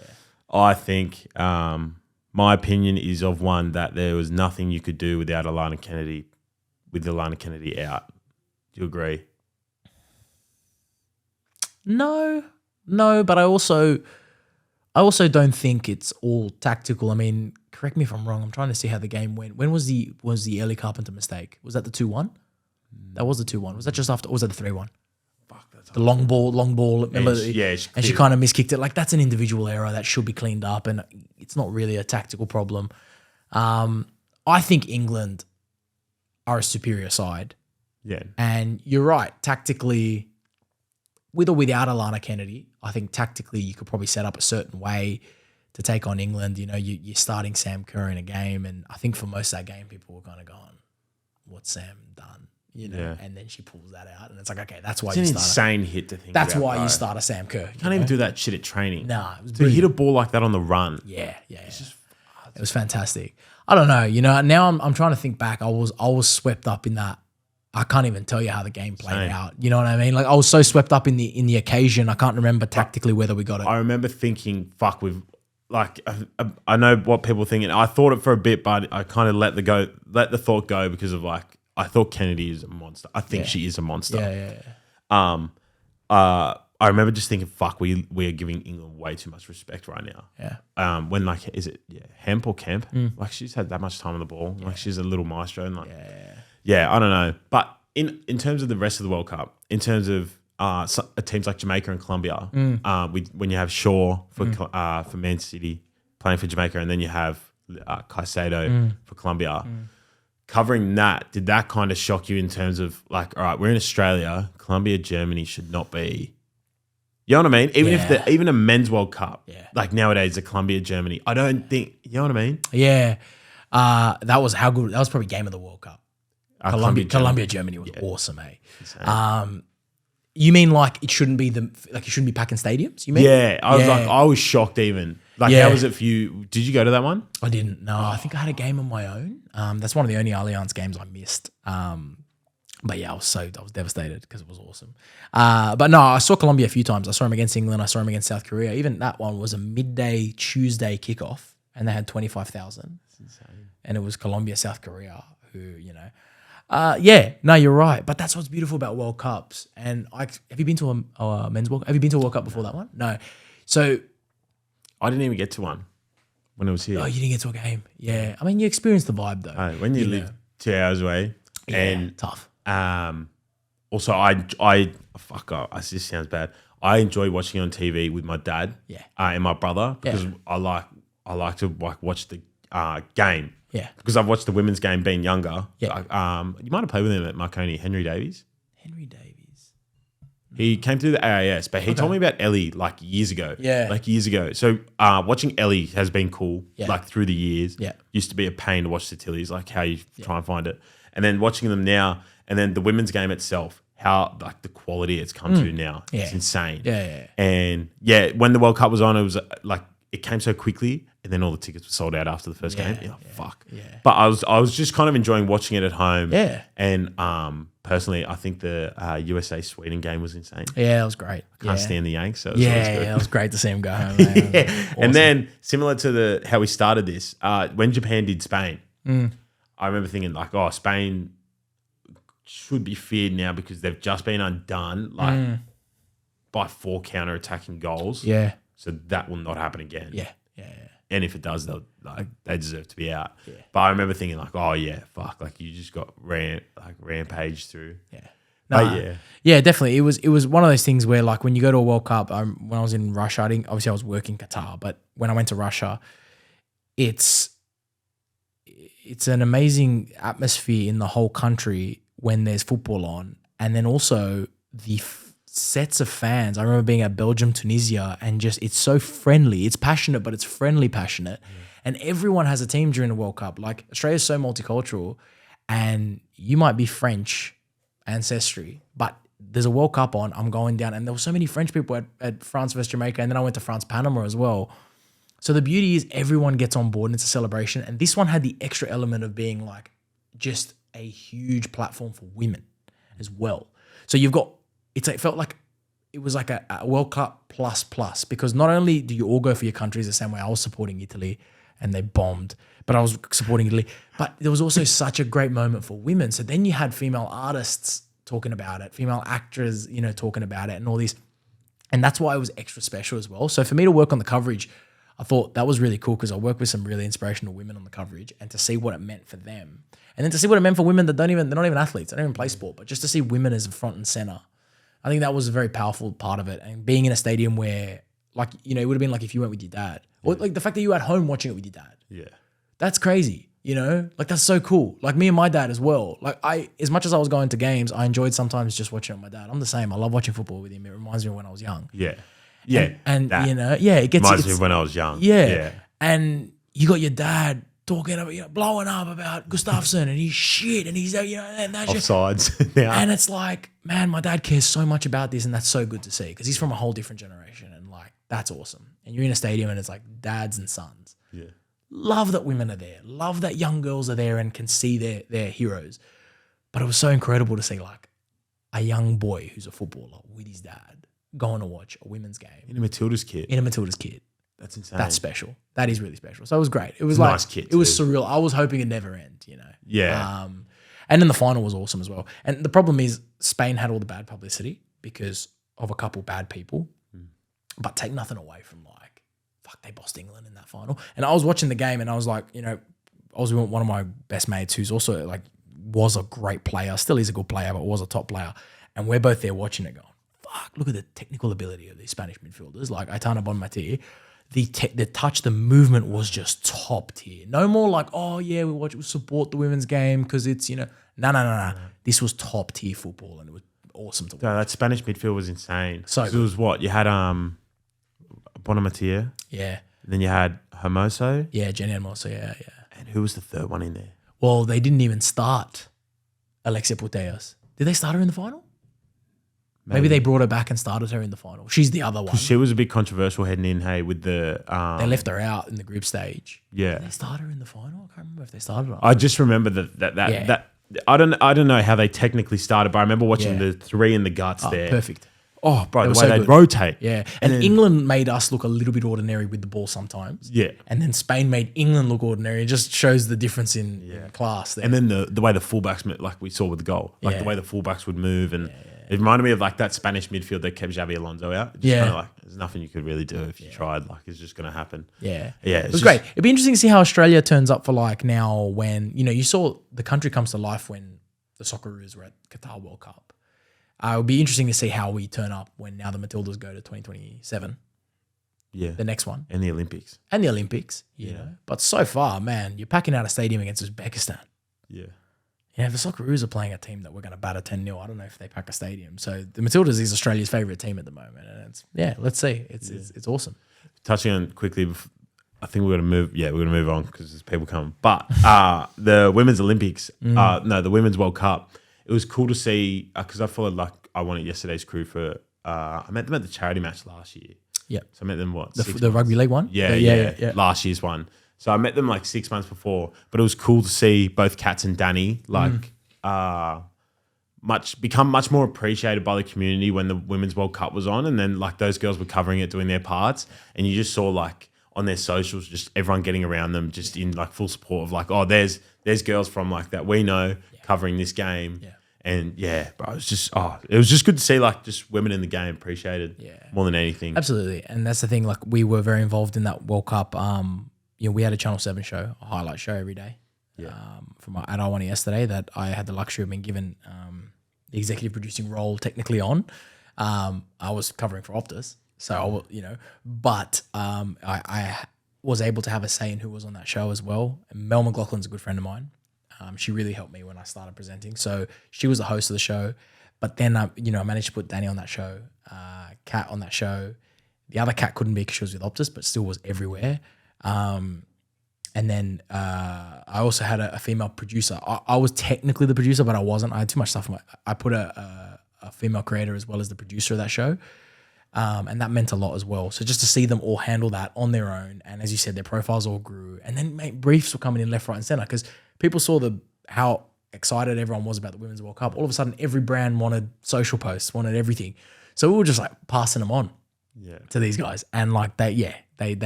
I think, my opinion is of one that there was nothing you could do without Alana Kennedy, with Alana Kennedy out. Do you agree? No, but I also don't think it's all tactical. I mean, correct me if I'm wrong. I'm trying to see how the game went. When was the Ellie Carpenter mistake? Was that the 2-1? That was the 2-1. Was that just after? Or was that the 3-1? Fuck, that's the long ball. Remember? And she kind of miskicked it. Like that's an individual error that should be cleaned up, and it's not really a tactical problem. I think England are a superior side. Yeah. And you're right. Tactically, with or without Alana Kennedy, I think tactically you could probably set up a certain way to take on England. You know, you're starting Sam Kerr in a game, and I think for most of that game, people were kind of going, what's Sam done? You know, and then she pulls that out, and it's like, okay, that's why it's an insane hit to think that's about, why you start a Sam Kerr. You can't even do that shit at training. Nah. To hit a ball like that on the run. Yeah. It was fantastic. I don't know. You know, now I'm trying to think back. I was swept up in that. I can't even tell you how the game played out. You know what I mean? Like I was so swept up in the occasion. I can't remember tactically whether we got it. I remember thinking, fuck, like I know what people think, and I thought it for a bit, but I kind of let the thought go because of like I thought Kennedy is a monster. I think she is a monster. Yeah. I remember just thinking, fuck, we are giving England way too much respect right now. Yeah. When like, is it Hemp or Kemp? Like she's had that much time on the ball. Like she's a little maestro. And like, I don't know. But in terms of the rest of the World Cup, in terms of teams like Jamaica and Colombia, when you have Shaw for Man City playing for Jamaica, and then you have Caicedo for Colombia. Covering that, did that kind of shock you in terms of like, all right, we're in Australia, Colombia, Germany should not be. You know what I mean? Even a men's World Cup, like nowadays, the Colombia, Germany, I don't think, you know what I mean? Yeah. That was how good. That was probably game of the World Cup. Colombia, Germany was awesome, eh? You mean like it shouldn't be packing stadiums? You mean? Yeah, I was shocked even. Like, how was it for you? Did you go to that one? I didn't. No, I think I had a game on my own. That's one of the only Allianz games I missed. But yeah, I was devastated because it was awesome. But no, I saw Colombia a few times. I saw him against England. I saw him against South Korea. Even that one was a midday Tuesday kickoff, and they had 25,000. That's insane. And it was Colombia, South Korea, who no, you're right. But that's what's beautiful about World Cups. And have you been to a men's World Cup? Have you been to a World Cup before that one? No. So I didn't even get to one when it was here. Oh, you didn't get to a game. Yeah. I mean, you experienced the vibe though. When you live 2 hours away. And tough. Also, this sounds bad. I enjoy watching it on TV with my dad and my brother because I like to watch the game. Yeah. Because I've watched the women's game being younger. Yeah. You might have played with him at Marconi, Henry Davies. He came through the AIS, but he told me about Ellie like years ago. Yeah. Like years ago. So watching Ellie has been cool like through the years. Yeah. Used to be a pain to watch the Tillies, like how you try and find it. And then watching them now, and then the women's game itself, how like the quality it's come to now. It's insane. Yeah. And when the World Cup was on, it was like it came so quickly, and then all the tickets were sold out after the first game. Fuck. Yeah. But I was just kind of enjoying watching it at home. Yeah. And personally, I think the USA Sweden game was insane. Yeah, it was great. I can't stand the Yanks, so it was great to see him go home. Awesome. And then similar to how we started this, when Japan did Spain, I remember thinking like, oh, Spain should be feared now because they've just been undone by 4 counter-attacking goals. Yeah. So that will not happen again. Yeah. And if it does, they deserve to be out. Yeah. But I remember thinking like, oh yeah, fuck, like you just got rampage through. Yeah. No, yeah, definitely. It was one of those things where like when you go to a World Cup, when I was in Russia, obviously I was working in Qatar, but when I went to Russia, it's an amazing atmosphere in the whole country when there's football on, and then also the sets of fans. I remember being at Belgium, Tunisia, and just it's so friendly. It's passionate, but it's friendly passionate. Yeah. And everyone has a team during the World Cup. Like Australia's so multicultural, and you might be French ancestry, but there's a World Cup on, I'm going down. And there were so many French people at France vs Jamaica, and then I went to France, Panama as well. So the beauty is everyone gets on board and it's a celebration. And this one had the extra element of being like just a huge platform for women as well. So you've got, it felt like it was like a World Cup plus, because not only do you all go for your countries the same way I was supporting Italy and they bombed, but I was supporting Italy. But there was also such a great moment for women. So then you had female artists talking about it, female actors, talking about it and all these. And that's why it was extra special as well. So for me to work on the coverage, I thought that was really cool because I worked with some really inspirational women on the coverage, and to see what it meant for them. And then to see what it meant for women that they're not even athletes, they don't even play sport, but just to see women as front and center. I think that was a very powerful part of it. And being in a stadium where, like, it would have been like if you went with your dad. Or like the fact that you were at home watching it with your dad. Yeah. That's crazy, Like, that's so cool. Like, me and my dad as well. Like, as much as I was going to games, I enjoyed sometimes just watching it with my dad. I'm the same. I love watching football with him. It reminds me of when I was young. Yeah. Yeah. And it gets... Reminds me of when I was young. Yeah. And you got your dad talking about, blowing up about Gustafsson and he's shit and he's, and that's Offsides now. And it's like, man, my dad cares so much about this, and that's so good to see because he's from a whole different generation, and like, that's awesome. And you're in a stadium and it's like dads and sons. Yeah. Love that women are there. Love that young girls are there and can see their heroes. But it was so incredible to see like a young boy who's a footballer with his dad going to watch a women's game. In a Matilda's kit. That's insane. That's special. That is really special. So it was great. It was a like nice kit it was too. surreal. I was hoping it'd never end, you know. Yeah. And then the final was awesome as well. And the problem is Spain had all the bad publicity because of a couple bad people. But take nothing away from like, fuck, they bossed England in that final. And I was watching the game and I was like, you know, I was with one of my best mates who's also like was a great player, still is a good player, but was a top player. And we're both there watching it going, fuck, look at the technical ability of these Spanish midfielders. Like Aitana Bonmatí, the touch, the movement was just top tier. No more like, oh yeah, we support the women's game because it's, you know, no. This was top tier football and it was awesome to watch. No, that Spanish midfield was insane. So it was what? You had Bonamatia. Yeah. Then you had Hermoso. Yeah, Jenny Hermoso, yeah. And who was the third one in there? Well, they didn't even start Alexia Putellas. Did they start her in the final? Maybe they brought her back and started her in the final. She's the other one. She was a bit controversial heading in, hey, with the... they left her out in the group stage. Yeah. Did they start her in the final? I can't remember if they started her. I just remember that I don't know how they technically started, but I remember watching the three in the guts there. Perfect. Oh, bro, the way so they good. rotate. Yeah. And then, England made us look a little bit ordinary with the ball sometimes. Yeah. And then Spain made England look ordinary. It just shows the difference in class there. And then the way the fullbacks, like we saw with the goal, like the way the fullbacks would move. And it reminded me of like that Spanish midfield that kept Xabi Alonso out. Just kind of like, there's nothing you could really do if you tried. Like, it's just going to happen. Yeah. Yeah. It was great. It'd be interesting to see how Australia turns up for like now when, you know, you saw the country comes to life when the Socceroos were at Qatar World Cup. It would be interesting to see how we turn up when now the Matildas go to 2027. Yeah. The next one. And the Olympics. And the Olympics, you know. But so far, man, you're packing out a stadium against Uzbekistan. Yeah. Yeah, the Socceroos are playing a team that we're going to batter 10-0. I don't know if they pack a stadium. So the Matildas is Australia's favourite team at the moment. And it's, let's see. It's awesome. Touching on quickly, I think we're going to move. Yeah, we're going to move on because there's people coming. But the Women's Olympics, the Women's World Cup, it was cool to see because I followed Iwantityesterday crew for. I met them at the charity match last year. Yeah. So I met them the rugby league one. Yeah. Last year's one. So I met them like 6 months before, but it was cool to see both Cats and Danny become much more appreciated by the community when the Women's World Cup was on, and then like those girls were covering it, doing their parts, and you just saw like on their socials just everyone getting around them, just in like full support of like, oh, there's girls from like that we know covering this game. Yeah. And bro, it was just good to see like just women in the game appreciated more than anything. Absolutely. And that's the thing, like we were very involved in that World Cup. We had a Channel 7 show, a highlight show every day. From at Iwantityesterday that I had the luxury of being given the executive producing role technically on. I was covering for Optus, so I was able to have a say in who was on that show as well. And Mel McLaughlin's a good friend of mine. She really helped me when I started presenting. So she was the host of the show, but then I managed to put Danny on that show, Kat on that show. The other Kat couldn't be because she was with Optus, but still was everywhere. And then I also had a female producer. I was technically the producer, but I wasn't. I had too much stuff. I put a female creator as well as the producer of that show. And that meant a lot as well. So just to see them all handle that on their own. And as you said, their profiles all grew. And then briefs were coming in left, right, and center because people saw how excited everyone was about the Women's World Cup. All of a sudden, every brand wanted social posts, wanted everything. So we were just like passing them on to these guys. And like they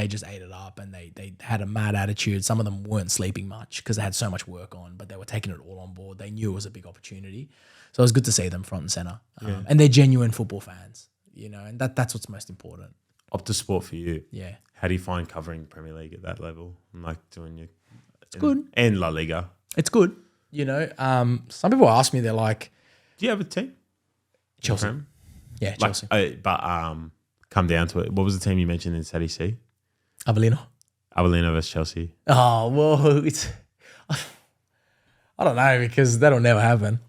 just ate it up and they had a mad attitude. Some of them weren't sleeping much because they had so much work on, but they were taking it all on board. They knew it was a big opportunity. So it was good to see them front and center. And they're genuine football fans, and that's what's most important. Optus Sport for you. Yeah. How do you find covering Premier League at that level? And like doing your... It's good. And La Liga. It's good. Some people ask me, they're like... Do you have a team? Chelsea. Yeah, Chelsea. Come down to it. What was the team you mentioned in Serie C? Avellino versus Chelsea. Oh, well, it's... I don't know because that'll never happen.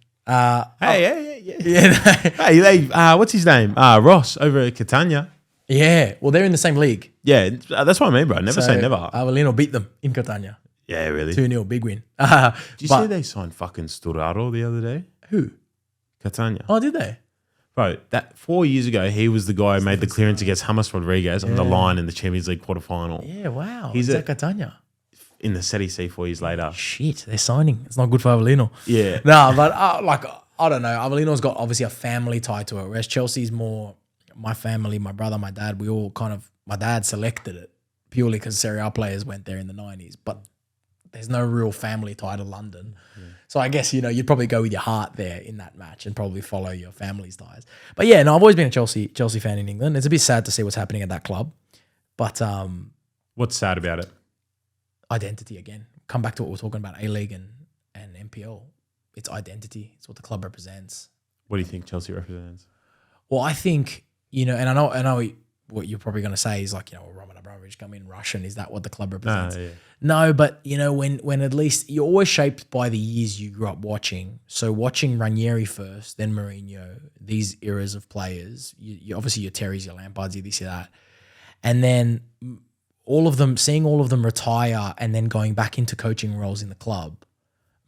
What's his name? Ross over at Catania. Yeah, well, they're in the same league. Yeah, that's what I mean, bro. Never say never. Avellino beat them in Catania. Yeah, really? 2-0, big win. Did you see they signed fucking Sturaro the other day? Who? Catania. Oh, did they? Bro, that 4 years ago, he was the guy who made the clearance against James Rodriguez on the line in the Champions League quarterfinal. Yeah, wow. He's at Catania. In the Serie C 4 years later. Shit, they're signing. It's not good for Avellino. Yeah. No, but I don't know. Avellino's got obviously a family tie to it, whereas Chelsea's more my family, my brother, my dad. We all my dad selected it. purely because Serie A players went there in the 90s, but there's no real family tie to London. Yeah. So I guess, you'd probably go with your heart there in that match and probably follow your family's ties. But yeah, no, I've always been a Chelsea fan in England. It's a bit sad to see what's happening at that club. But what's sad about it? Identity again. Come back to what we're talking about, A-League and NPL. It's identity. It's what the club represents. What do you think Chelsea represents? Well, I think, and I know what you're probably going to say is like, Roman Abramovich come in Russian. Is that what the club represents? Yeah. No, but when at least you're always shaped by the years you grew up watching. So watching Ranieri first, then Mourinho, these eras of players, you obviously your Terrys, your Lampards, your this, your that. And then seeing all of them retire and then going back into coaching roles in the club.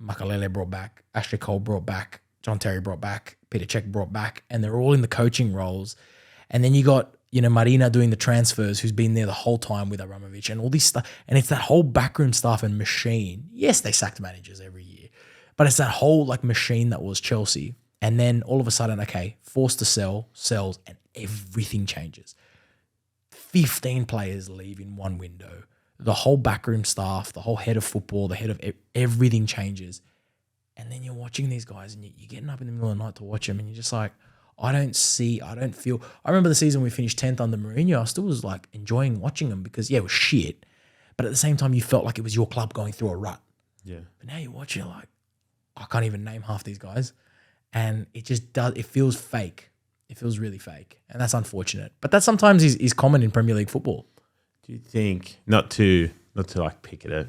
Makalele brought back, Ashley Cole brought back, John Terry brought back, Peter Cech brought back, and they're all in the coaching roles. And then you got, Marina doing the transfers, who's been there the whole time with Abramovich and all this stuff. And it's that whole backroom staff and machine. Yes, they sacked managers every year, but it's that whole machine that was Chelsea. And then all of a sudden, okay, forced to sell, sells, and everything changes. 15 players leave in one window. The whole backroom staff, the whole head of football, the head of everything changes. And then you're watching these guys and you're getting up in the middle of the night to watch them and you're just like, I don't feel. I remember the season we finished 10th under Mourinho. I still was enjoying watching them because, it was shit. But at the same time, you felt like it was your club going through a rut. Yeah. But now you watch it I can't even name half these guys. And it just does, it feels fake. It feels really fake. And that's unfortunate. But that sometimes is common in Premier League football. Do you think, not to pick at it,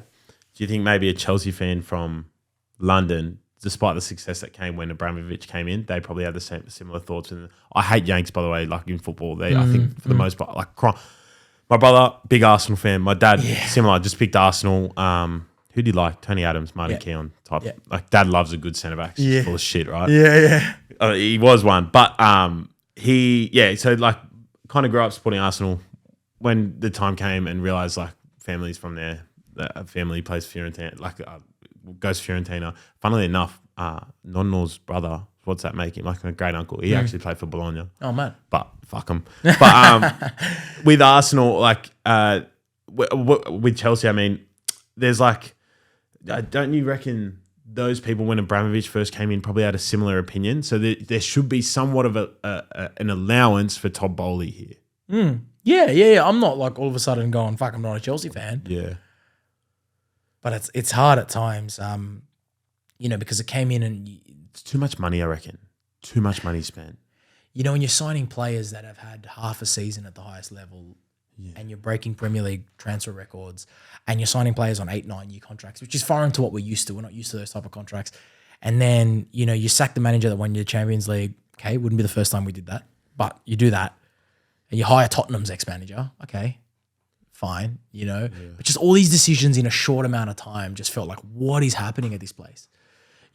do you think maybe a Chelsea fan from London, despite the success that came when Abramovich came in, they probably had the similar thoughts? And I hate Yanks, by the way, in football. I think for the most part, my brother, big Arsenal fan. My dad, similar, just picked Arsenal. Who do you like? Tony Adams, Martin Keown type. Yeah. Dad loves a good centre back. Full of shit, right? Yeah. He was one. But so kind of grew up supporting Arsenal when the time came and realised families from there, a family plays Fiorentina, goes to Fiorentina. Funnily enough, Nonno's brother, what's that make him? A great uncle. He actually played for Bologna. Oh, man. But fuck him. But with Arsenal, with Chelsea, I mean, there's don't you reckon those people when Abramovich first came in probably had a similar opinion? So there should be somewhat of an allowance for Todd Bowley here. Yeah. I'm not all of a sudden going, fuck, I'm not a Chelsea fan. Yeah. But it's hard at times, because it came in and... It's too much money, I reckon. Too much money spent. When you're signing players that have had half a season at the highest level and you're breaking Premier League transfer records and you're signing players on 8-9 year contracts, which is foreign to what we're used to. We're not used to those type of contracts. And then, you sack the manager that won you the Champions League. Okay, wouldn't be the first time we did that. But you do that. And you hire Tottenham's ex-manager. Okay, fine, But just all these decisions in a short amount of time just felt like, what is happening at this place?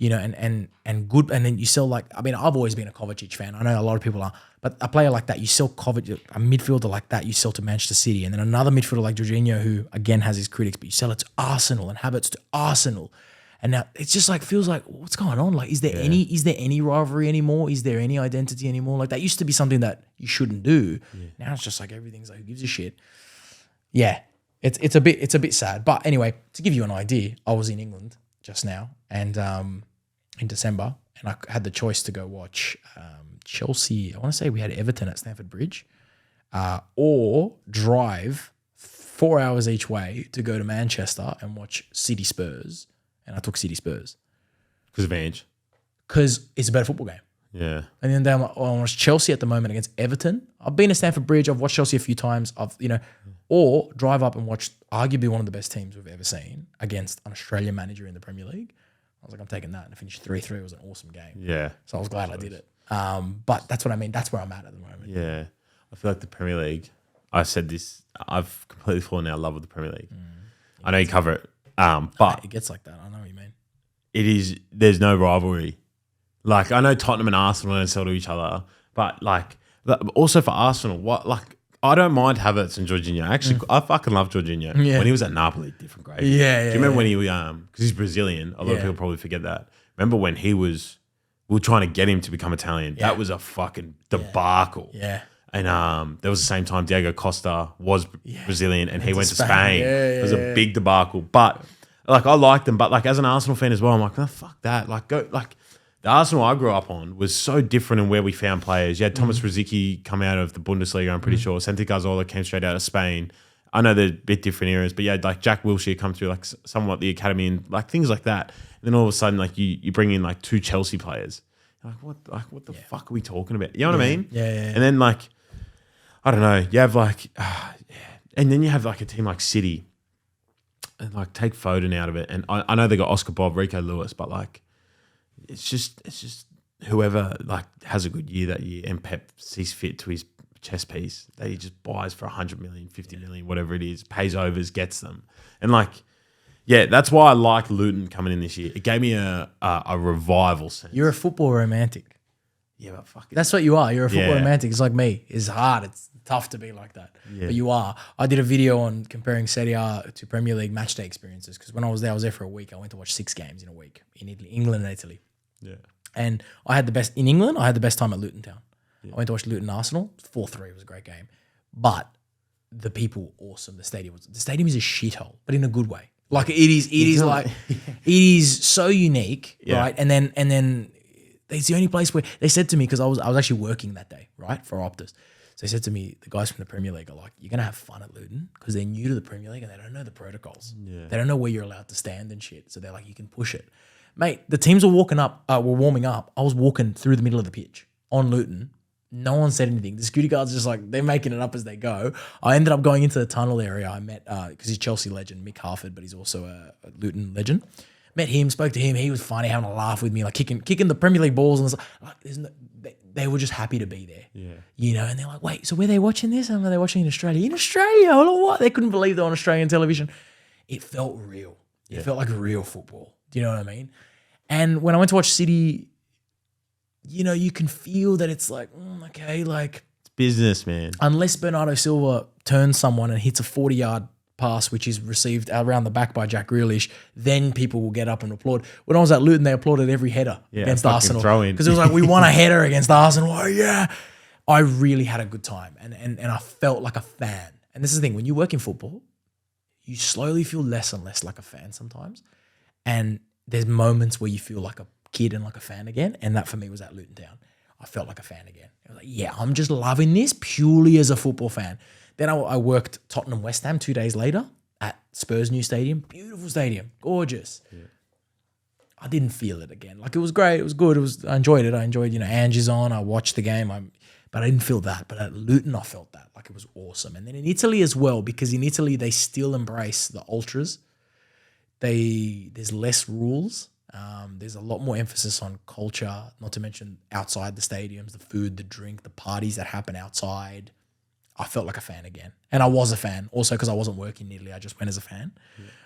And good. And then you sell I've always been a Kovacic fan. I know a lot of people are, but a player like that, you sell Kovacic, a midfielder like that, you sell to Manchester City. And then another midfielder like Jorginho, who again has his critics, but you sell it to Arsenal and Havertz to Arsenal. And now it's just feels like, what's going on? Is there any rivalry anymore? Is there any identity anymore? That used to be something that you shouldn't do. Yeah. Now it's just everything's who gives a shit. Yeah, it's a bit sad. But anyway, to give you an idea, I was in England just now and in December, and I had the choice to go watch Chelsea. I want to say we had Everton at Stamford Bridge, or drive 4 hours each way to go to Manchester and watch City Spurs. And I took City Spurs. Because of age? Because it's a better football game. Yeah. And then I watch Chelsea at the moment against Everton. I've been to Stamford Bridge. I've watched Chelsea a few times. Or drive up and watch arguably one of the best teams we've ever seen against an Australian manager in the Premier League. I was I'm taking that. And I finished 3-3. It was an awesome game. Yeah. So I was glad I did it. But that's what I mean. That's where I'm at the moment. Yeah. I feel the Premier League, I said this, I've completely fallen out of love with the Premier League. I know you cover it. But it gets like that. I know what you mean. It is. There's no rivalry. I know Tottenham and Arsenal don't sell to each other, but also for Arsenal, I don't mind Havertz and Jorginho. Actually, I fucking love Jorginho. Yeah. When he was at Napoli, different grade. Yeah. Do you remember when he because he's Brazilian? A lot of people probably forget that. Remember when we were trying to get him to become Italian? Yeah. That was a fucking debacle. Yeah. And there was the same time Diego Costa was Brazilian and he went to Spain. It was a big debacle. But like I liked them, but like as an Arsenal fan as well, I'm like, oh, fuck that. Like go like the Arsenal I grew up on was so different in where we found players. You had Thomas Rosicky come out of the Bundesliga, I'm pretty sure. Santi Cazorla came straight out of Spain. I know they're a bit different eras, but yeah, like Jack Wilshere come through like somewhat the academy and like things like that. And then all of a sudden, like you bring in like 2 Chelsea players. What the fuck are we talking about? You know what I mean? Yeah. And then like, I don't know. You have like, and then you have like a team like City, and like take Foden out of it. And I know they got Oscar Bob, Rico Lewis, but like, it's just whoever like has a good year that year, and Pep sees fit to his chess piece that he just buys for 100 million, 50 million, whatever it is, pays overs, gets them, and like, yeah, that's why I like Luton coming in this year. It gave me a revival sense. You're a football romantic. Yeah, but fuck it. That's what you are. You're a football romantic. It's like me. It's hard. It's tough to be like that. Yeah. But you are. I did a video on comparing Serie A to Premier League matchday experiences because when I was there for a week. I went to watch 6 games in a week in Italy, England and Italy. Yeah. And I had the best in England. I had the best time at Luton Town. Yeah. I went to watch Luton Arsenal. 4-3. It was a great game. But the people were awesome. The stadium is a shithole, but in a good way. Like it is so unique, right? And then it's the only place where they said to me, because I was actually working that day, right, for Optus. So they said to me, the guys from the Premier League are like, you're gonna have fun at Luton because they're new to the Premier League and they don't know the protocols. Yeah. They don't know where you're allowed to stand and shit. So they're like, you can push it, mate. The teams were warming up. I was walking through the middle of the pitch on Luton. No one said anything. The security guards just like, they're making it up as they go. I ended up going into the tunnel area. I met, because he's Chelsea legend, Mick Harford, but he's also a Luton legend. Met him, spoke to him. He was funny, having a laugh with me, like kicking the Premier League balls. And they were just happy to be there. Yeah. You know, and they're like, wait, so were they watching this? And were they watching in Australia? In Australia? What? They couldn't believe they were on Australian television. It felt real. It felt like real football. Do you know what I mean? And when I went to watch City, you know, you can feel that it's like, okay, like it's business, man. Unless Bernardo Silva turns someone and hits a 40-yard pass, which is received around the back by Jack Grealish, then people will get up and applaud. When I was at Luton, they applauded every header against Arsenal because it was like, we won a header against Arsenal. Oh yeah, I really had a good time, and I felt like a fan. And this is the thing: when you work in football, you slowly feel less and less like a fan sometimes, and there's moments where you feel like a kid and like a fan again, and that for me was at Luton Town. I felt like a fan again. I was like, yeah, I'm just loving this purely as a football fan. Then I worked Tottenham West Ham 2 days later at Spurs' new stadium. Beautiful stadium, gorgeous. Yeah. I didn't feel it again. Like it was great, it was good. I enjoyed it. I enjoyed, Angie's on. I watched the game. But I didn't feel that. But at Luton, I felt that. Like it was awesome. And then in Italy as well, because in Italy they still embrace the ultras. There's less rules. There's a lot more emphasis on culture, not to mention outside the stadiums, the food, the drink, the parties that happen outside. I felt like a fan again. And I was a fan also because I wasn't working in Italy. I just went as a fan.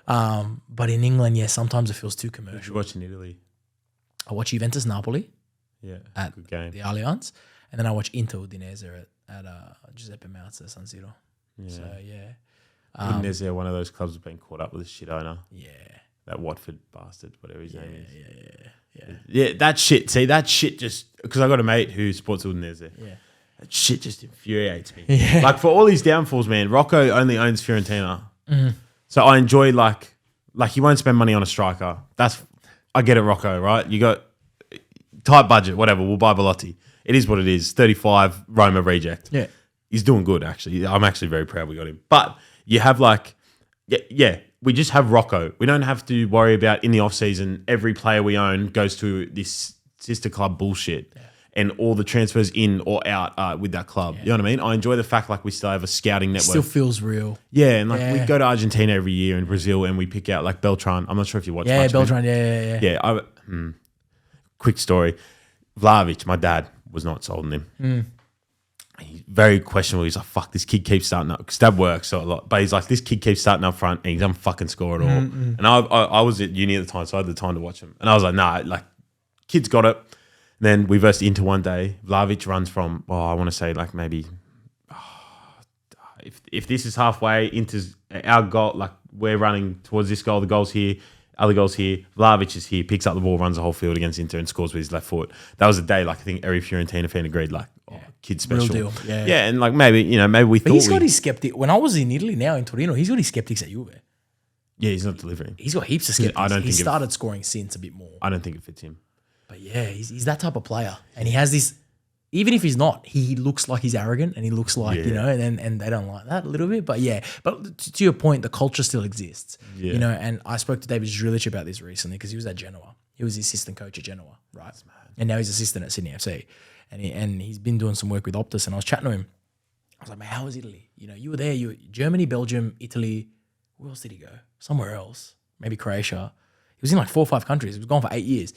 Yeah. But in England, sometimes it feels too commercial. What did you watch in Italy? I watch Juventus Napoli at good game. The Allianz. And then I watch Inter Udinese at Giuseppe Meazza San Siro. Yeah. So, Udinese, one of those clubs has been caught up with a shit owner. Yeah. That Watford bastard, whatever his name is. Yeah. That shit. See, that shit just... Because I got a mate who supports Udinese. Yeah. That shit just infuriates me. Yeah. Like, for all these downfalls, man, Rocco only owns Fiorentina. Mm-hmm. So I enjoy, like he won't spend money on a striker. I get it, Rocco, right? You got tight budget, whatever. We'll buy Belotti. It is what it is. 35, Roma reject. Yeah. He's doing good, actually. I'm actually very proud we got him. But you have, we just have Rocco. We don't have to worry about in the off-season, every player we own goes to this sister club bullshit. Yeah. And all the transfers in or out with that club. Yeah. You know what I mean? I enjoy the fact we still have a scouting network. It still feels real. Yeah, and we go to Argentina every year and Brazil and we pick out Beltran. I'm not sure if you watch much. Beltran, Yeah, quick story. Vlahovic, my dad, was not sold on him. He's very questionable. He's like, fuck, this kid keeps starting up. Because Dad works so a lot. But he's like, this kid keeps starting up front and he doesn't fucking score at all. And I was at uni at the time, so I had the time to watch him. And I was like, nah, kid's got it. Then we versed Inter one day. Vlahovic runs from, I want to say maybe, if this is halfway, Inter's our goal, we're running towards this goal, the goal's here. Other goals here. Vlahovic is here, picks up the ball, runs the whole field against Inter and scores with his left foot. That was a day, like I think every Fiorentina fan agreed, like, kid special. Real deal. Yeah. Yeah, and like maybe we But thought he's got his skeptic. When I was in Italy now in Torino, he's got his skeptics at Juve. yeah, he's not delivering. He's got heaps of skeptics. I don't he think started scoring since a bit more. I don't think it fits him. But yeah, he's that type of player. And he has this, even if he's not, he looks like he's arrogant and he looks like, and they don't like that a little bit. But yeah, but to your point, the culture still exists. Yeah. And I spoke to David Zdrulic about this recently because he was at Genoa. He was the assistant coach at Genoa, right? And now he's assistant at Sydney FC. And he's been doing some work with Optus. And I was chatting to him. I was like, man, how was Italy? You were there. You were Germany, Belgium, Italy. Where else did he go? Somewhere else. Maybe Croatia. He was in like 4 or 5 countries. He was gone for 8 years.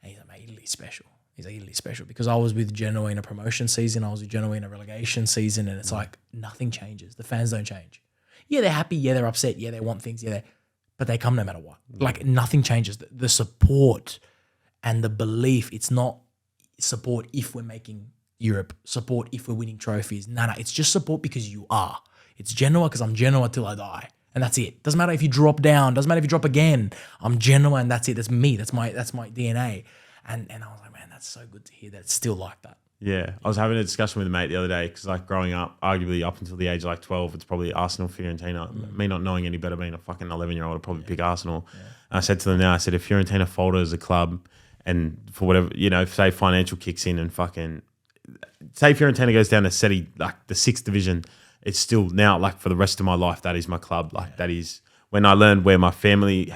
And he's like, man, Italy's special. He's like, Italy's special. Because I was with Genoa in a promotion season. I was with Genoa in a relegation season. And it's like, nothing changes. The fans don't change. Yeah, they're happy. Yeah, they're upset. Yeah, they want things. Yeah, but they come no matter what. Like, nothing changes. The support and the belief, it's not support if we're making Europe, support if we're winning trophies. No, it's just support because you are. It's Genoa because I'm Genoa till I die. And that's it. Doesn't matter if you drop down. Doesn't matter if you drop again. I'm Genoa and that's it. That's me. That's my DNA. And I was like, man, that's so good to hear that it's still like that. Yeah, I was having a discussion with a mate the other day because, like, growing up, arguably up until the age of like 12, it's probably Arsenal, Fiorentina. Me not knowing any better, being a fucking 11-year-old, I'd probably pick Arsenal. Yeah. And I said to them now, I said, if Fiorentina folded as a club, and for whatever, say financial kicks in and fucking, say Fiorentina goes down to SETI, like the 6th division, it's still now, like, for the rest of my life, that is my club. Like, that is when I learned how my family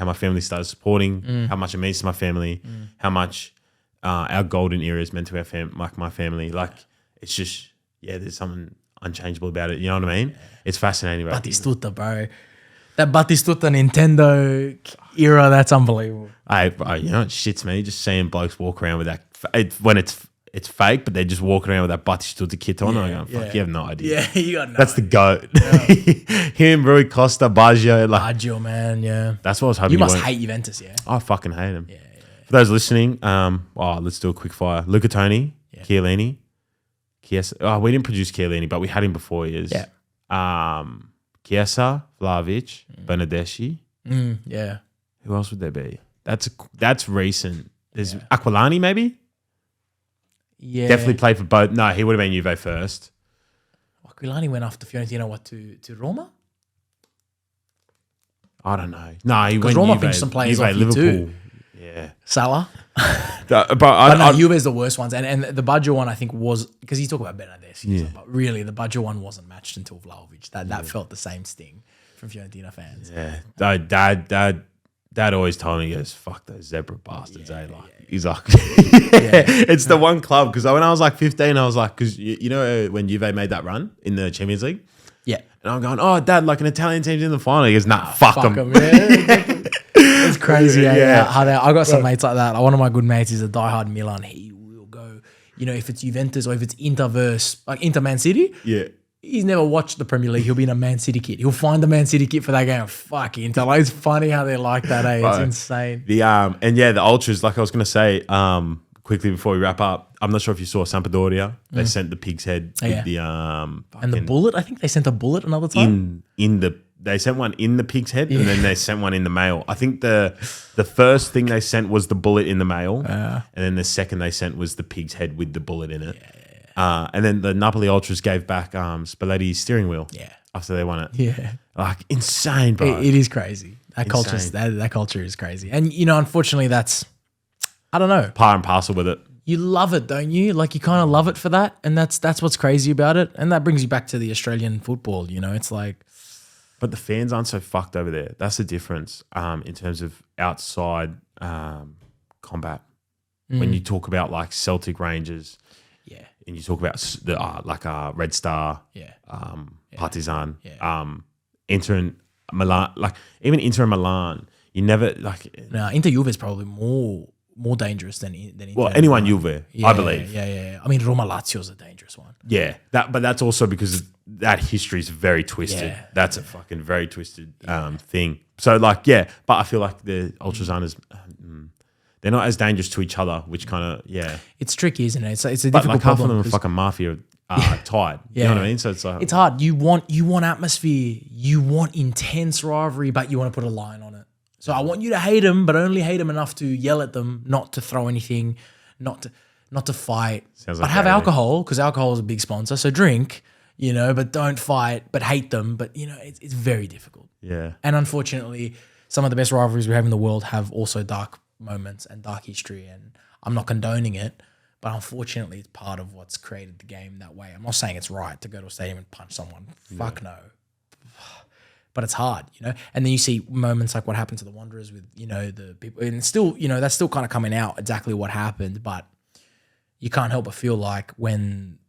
started supporting, how much it means to my family, how much our golden era is meant to our my family. Like, it's just, there's something unchangeable about it. You know what I mean? It's fascinating about Batistuta, bro. That Batistuta Nintendo era, that's unbelievable. It shits me just seeing blokes walk around with that when it's fake, but they're just walking around with that Batistuta kit on. I'm going, fuck, you have no idea. Yeah, you got no That's idea. the GOAT. Yeah. Him, Rui Costa, Baggio. Like, Baggio, man, yeah. That's what I was hoping you must hate Juventus, yeah? I fucking hate him. Yeah. For those listening, let's do a quick fire. Luca Toni, Chiellini, Chiesa. We didn't produce Chiellini, but we had him before years. Yeah. Chiesa, Vlahovic, Bernardeschi. Yeah. Who else would there be? That's recent. There's Aquilani, maybe? Yeah. Definitely played for both. No, he would have been Juve first. Aquilani went after Fiorentina, to Roma? I don't know. No, he went Because Roma Juve, picked some players Juve, off you Liverpool. too. Yeah. Salah. But Juve's the worst ones. And the Baggio one, I think, was, because you talk about Bernardeschi, but really the Baggio one wasn't matched until Vlahovic. That felt the same sting from Fiorentina fans. Yeah. Dad always told me, he goes, fuck those zebra bastards, He's like, it's the one club. Because when I was like 15, I was like, because you know when Juve made that run in the Champions League? Yeah. And I'm going, oh, Dad, like an Italian team's in the final. He goes, nah, fuck them. It's crazy. How I got some mates like that. One of my good mates is a diehard Milan. He will go, if it's Juventus or if it's Inter versus, like Inter Man City. Yeah. He's never watched the Premier League. He'll be in a Man City kit. He'll find the Man City kit for that game. Fuck Inter. Like, it's funny how they're like that, eh? It's insane. The ultras, like I was gonna say, quickly before we wrap up, I'm not sure if you saw Sampdoria. They sent the pig's head with the and the bullet. I think they sent a bullet another time. They sent one in the pig's head and then they sent one in the mail. I think the first thing they sent was the bullet in the mail, and then the second they sent was the pig's head with the bullet in it. And then the Napoli Ultras gave back Spalletti's steering wheel. Yeah, after they won it. Yeah, like insane, bro. It is crazy. That culture is crazy, and unfortunately, that's, I don't know, par and parcel with it. You love it, don't you? Like, you kind of love it for that, and that's what's crazy about it, and that brings you back to the Australian football. It's like, but the fans aren't so fucked over there. That's the difference in terms of outside combat. When you talk about like Celtic Rangers. Yeah. And you talk about the Red Star, Partizan, Inter and Milan, like even Inter and Milan, you never like. No, Inter Juve is probably more dangerous than Inter. Well, anyone Juve, I believe. Yeah. I mean, Roma Lazio is a dangerous one. Yeah, but that's also because that history is very twisted. Yeah. That's a fucking very twisted thing. So but I feel like the Ultras aren't as. They're not as dangerous to each other, which kind of, It's tricky, isn't it? It's a difficult like problem. Half of them are fucking mafia tied. You know what I mean? So it's like... It's hard. You want atmosphere. You want intense rivalry, but you want to put a line on it. So I want you to hate them, but only hate them enough to yell at them, not to throw anything, not to fight. Sounds but like have Bailey. alcohol, because alcohol is a big sponsor. So drink, but don't fight, but hate them. But, it's very difficult. Yeah. And unfortunately, some of the best rivalries we have in the world have also dark moments and dark history. And I'm not condoning it, but unfortunately, it's part of what's created the game that way. I'm not saying it's right to go to a stadium and punch someone. Fuck no. But it's hard, And then you see moments like what happened to the Wanderers with, the people. And still, that's still kind of coming out exactly what happened. But you can't help but feel like when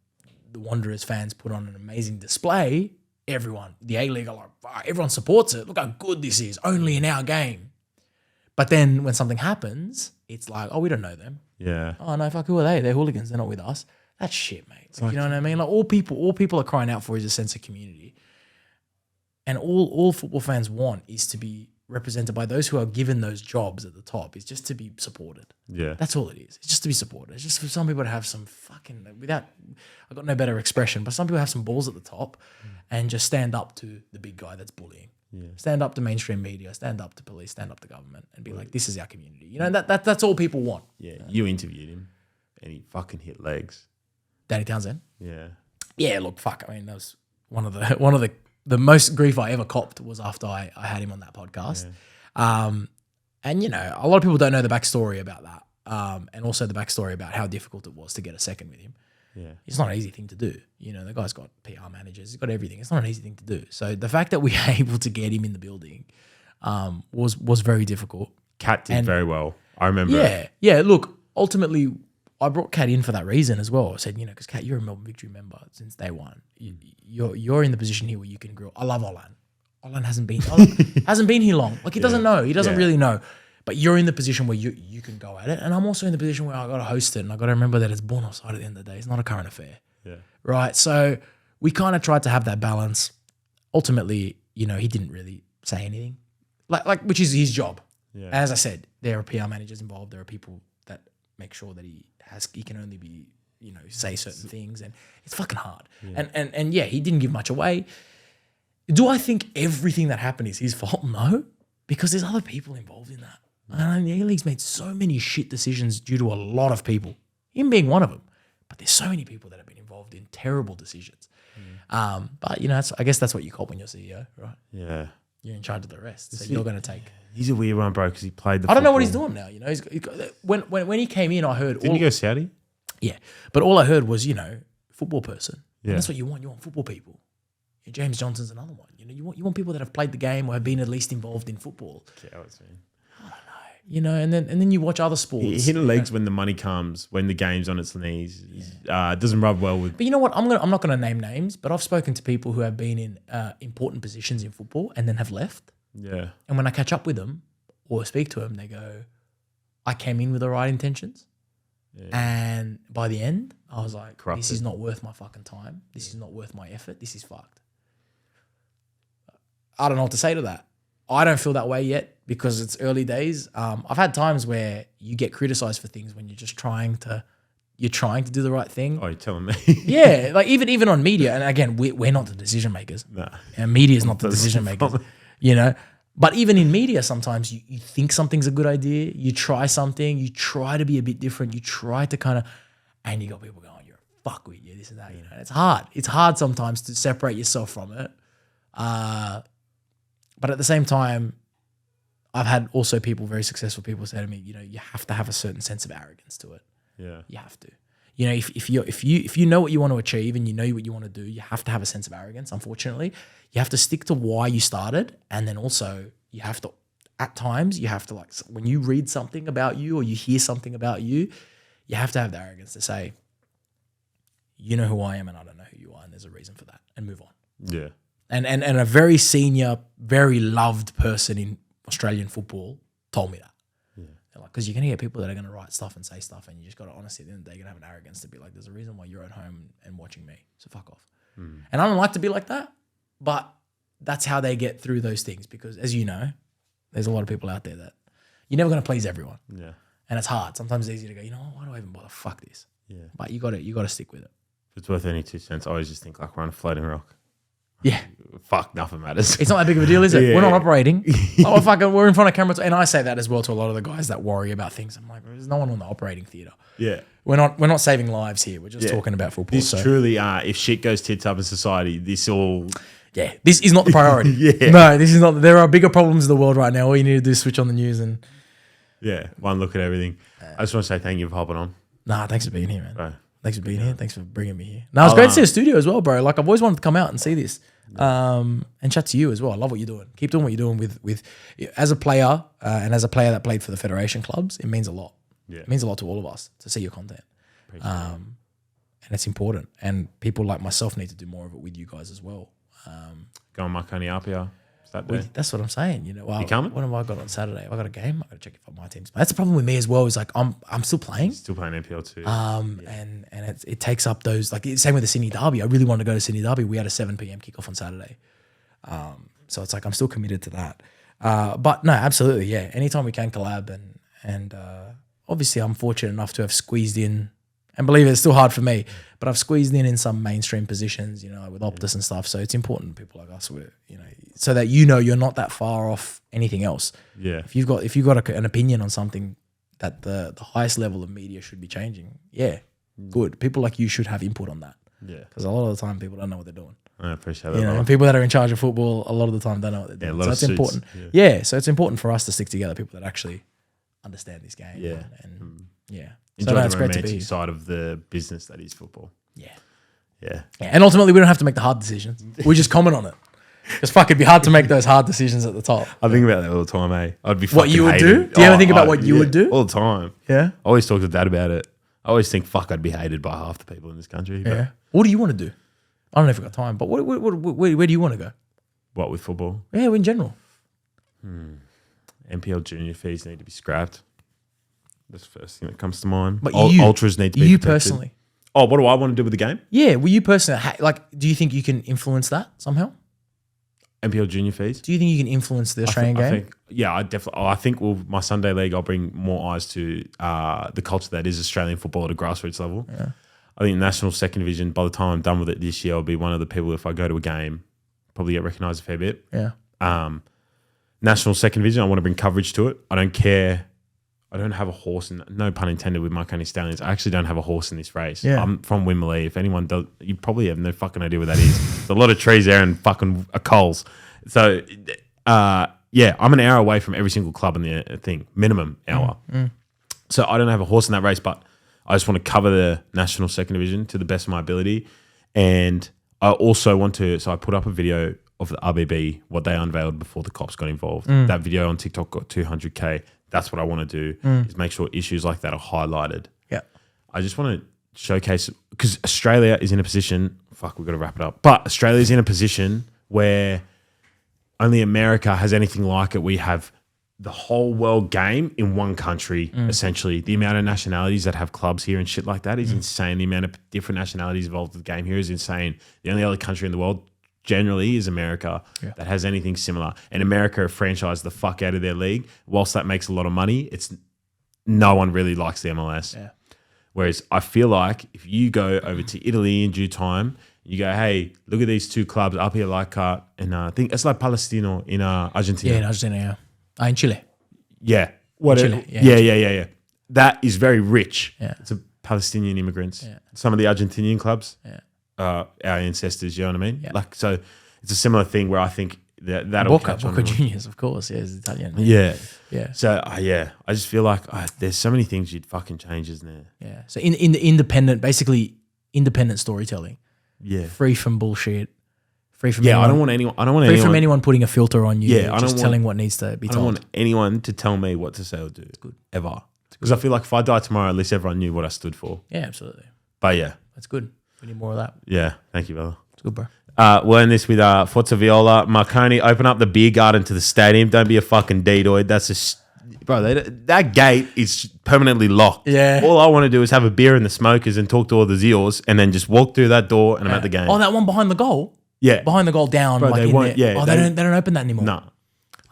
the Wanderers fans put on an amazing display, everyone, the A-League are like, wow, everyone supports it. Look how good this is, only in our game. But then when something happens, it's like, oh, we don't know them. Yeah. Oh, no, fuck, who are they? They're hooligans. They're not with us. That's shit, mate. Like, you know what I mean? Like all people are crying out for is a sense of community. And all football fans want is to be represented by those who are given those jobs at the top, is just to be supported. Yeah. That's all it is. It's just to be supported. It's just for some people to have some fucking, I've got no better expression, but some people have some balls at the top and just stand up to the big guy that's bullying. Yeah. Stand up to mainstream media, stand up to police, stand up to government and be like, this is our community. That's all people want. Yeah. You interviewed him and he fucking hit legs. Danny Townsend? Yeah. Yeah, look, fuck. I mean, that was one of the most grief I ever copped was after I had him on that podcast. Yeah. And, a lot of people don't know the backstory about that. And also the backstory about how difficult it was to get a second with him. Yeah. It's not an easy thing to do. The guy's got PR managers. He's got everything. It's not an easy thing to do. So the fact that we were able to get him in the building was very difficult. Kat did very well. I remember. Yeah. Yeah. Look, ultimately, I brought Kat in for that reason as well. I said, because Kat, you're a Melbourne Victory member since day one. You're in the position here where you can grow. I love Olan. Olan hasn't been here long. Like he doesn't know. He doesn't really know. But you're in the position where you can go at it. And I'm also in the position where I got to host it and I got to remember that it's born offside at the end of the day. It's not a current affair. Yeah. Right. So we kind of tried to have that balance. Ultimately, he didn't really say anything, like which is his job. Yeah. As I said, there are PR managers involved. There are people that make sure that he can only be, say certain things, and it's fucking hard. Yeah. And he didn't give much away. Do I think everything that happened is his fault? No, because there's other people involved in that. And the A-League's made so many shit decisions due to a lot of people, him being one of them. But there's so many people that have been involved in terrible decisions. But I guess that's what you call when you're CEO, right? Yeah. You're in charge of the rest, so you're going to take. He's a weird one, bro, because he played the. I don't know what he's doing now. When he came in, I heard. Didn't he go Saudi? Yeah, but all I heard was football person. Yeah, and that's what you want. You want football people. James Johnson's another one. You want people that have played the game or have been at least involved in football. Yeah, what's mean. I don't know. And then you watch other sports. He hit the legs when the money comes, when the game's on its knees. It doesn't rub well with. But you know what? I'm not going to name names, but I've spoken to people who have been in important positions in football and then have left. Yeah. And when I catch up with them or speak to them, they go, "I came in with the right intentions." Yeah. And by the end, I was like, Corrupted. This is not worth my fucking time. This is not worth my effort. This is fucked. I don't know what to say to that. I don't feel that way yet because it's early days. I've had times where you get criticized for things when you're just trying to do the right thing. Oh, you're telling me? Yeah, like even on media. And again, we're not the decision makers. No. And media is not the decision makers. But even in media, sometimes you think something's a good idea. You try something. You try to be a bit different. You try to kind of, and you got people going, "You're a fuckwit, yeah, this and that." And it's hard. It's hard sometimes to separate yourself from it. But at the same time, I've had also very successful people say to me, you have to have a certain sense of arrogance to it. Yeah, you have to. If you know what you want to achieve and you know what you want to do, you have to have a sense of arrogance. Unfortunately, you have to stick to why you started, and then also you have to. At times, you have to when you read something about you or you hear something about you, you have to have the arrogance to say, "You know who I am, and I don't know who you are, and there's a reason for that," and move on. Yeah. And a very senior, very loved person in Australian football told me that. Because you're going to get people that are going to write stuff and say stuff, and you just got to honestly, at the end of the day, you're going to have an arrogance to be like, there's a reason why you're at home and watching me, so fuck off. And I don't like to be like that, but that's how they get through those things because, as you know, there's a lot of people out there that you're never going to please everyone. Yeah. And it's hard. Sometimes it's easy to go, why do I even bother? Fuck this. Yeah. But you got to stick with it. If it's worth any 2 cents, I always just think we're on a floating rock. Yeah. Fuck, nothing matters. It's not that big of a deal, is it? Yeah. We're not operating. We're in front of cameras. And I say that as well to a lot of the guys that worry about things. I'm like, there's no one on the operating theatre. Yeah. We're not saving lives here. We're just talking about football. This truly, if shit goes tits up in society, this all... Yeah, this is not the priority. Yeah. No, this is not. There are bigger problems in the world right now. All you need to do is switch on the news and... Yeah, one look at everything. I just want to say thank you for hopping on. Nah, thanks for being here, man. Bro. Thanks for being here. Thanks for bringing me here. No, it's great to see the studio as well, bro. Like, I've always wanted to come out and see this and chat to you as well. I love what you're doing. Keep doing what you're doing with as a player and as a player that played for the Federation clubs, it means a lot. Yeah. It means a lot to all of us to see your content. And it's important. And people like myself need to do more of it with you guys as well. Go on Marconi Apia. That's what I'm saying. You know, well, you coming? What have I got on Saturday? Have I got a game? I got to check if my team's. That's the problem with me as well. Is like I'm still playing. Still playing NPL2. And it takes up those, like, same with the Sydney Derby. I really wanted to go to Sydney Derby. We had a 7 p.m. kickoff on Saturday. So it's like I'm still committed to that. But no, absolutely, yeah. Anytime we can collab and obviously I'm fortunate enough to have squeezed in, and believe it, it's still hard for me, but I've squeezed in some mainstream positions, you know, with Optus and stuff. So it's important people like us, you know, so that you know you're not that far off anything else. Yeah. If you've got an opinion on something that the highest level of media should be changing, good. People like you should have input on that. Yeah. Because a lot of the time people don't know what they're doing. I appreciate that. You know, and people that are in charge of football a lot of the time don't know what they're doing. So it's important. Yeah. So it's important for us to stick together, people that actually understand this game. Yeah. And enjoy the romantic side of the business that is football. Yeah. And ultimately, we don't have to make the hard decisions. We just comment on it. Because fuck, it'd be hard to make those hard decisions at the top. I think about that all the time, eh? I'd be fucking what you would hated. do? Do you ever think about what you would do? All the time. Yeah. I always talk to Dad about it. I always think, fuck, I'd be hated by half the people in this country. Yeah. What do you want to do? I don't know if we've got time, but where do you want to go? What, with football? Yeah, in general. NPL junior fees need to be scrapped. That's the first thing that comes to mind. But ultras need to be protected. Personally. Oh, what do I want to do with the game? Yeah, well, you personally, do you think you can influence that somehow? NPL junior fees? Do you think you can influence the Australian game? I think my Sunday league, I'll bring more eyes to the culture that is Australian football at a grassroots level. Yeah. I think national second division, by the time I'm done with it this year, I'll be one of the people, if I go to a game, probably get recognised a fair bit. Yeah. National second division, I want to bring coverage to it. I don't care. I don't have a horse, no pun intended with Marconi Stallions. I actually don't have a horse in this race. Yeah. I'm from Wimberley. If anyone does, you probably have no fucking idea what that is. There's a lot of trees there and fucking coals. So, I'm an hour away from every single club in the thing, minimum hour. So I don't have a horse in that race, but I just want to cover the national second division to the best of my ability. And I also want to, so I put up a video of the RBB, what they unveiled before the cops got involved. That video on TikTok got 200K. That's what I want to do, is make sure issues like that are highlighted. Yeah. I just want to showcase, because Australia is in a position, we've got to wrap it up, but Australia's in a position where only America has anything like it. We have the whole world game in one country, essentially. The amount of nationalities that have clubs here and shit like that is insane. The amount of different nationalities involved with the game here is insane. The only other country in the world generally is America that has anything similar. And America have franchised the fuck out of their league. Whilst that makes a lot of money, no one really likes the MLS. Yeah. Whereas I feel like if you go over to Italy in due time, you go, hey, look at these two clubs up here, like and I think it's like Palestino in Argentina. Yeah, in Argentina, yeah. In Chile. Yeah. Chile, yeah. That is very rich. Yeah. It's a Palestinian immigrants. Yeah. Some of the Argentinian clubs. Yeah. Our ancestors, you know what I mean? Yeah. Like, so it's a similar thing where I think that'll catch on. Boca Juniors, of course, is Italian. Yeah. So I just feel like there's so many things you'd fucking change, isn't there? Yeah. So in the independent storytelling. Yeah. Free from bullshit. Free from I don't want anyone. From anyone putting a filter on you. Yeah. Telling what needs to be told. I don't want anyone to tell me what to say or do. It's good. Ever. Because I feel like if I die tomorrow, at least everyone knew what I stood for. Yeah, absolutely. But yeah. That's good. We need more of that. Yeah. Thank you, brother. It's good, bro. We'll end this with Forza Viola. Marconi, open up the beer garden to the stadium. Don't be a fucking D-doid. That's that gate is permanently locked. Yeah. All I want to do is have a beer in the smokers and talk to all the Zeals and then just walk through that door and I'm at the game. Oh, that one behind the goal? Yeah. Behind the goal down. Bro, like they won't. Yeah. Oh, they don't open that anymore. No.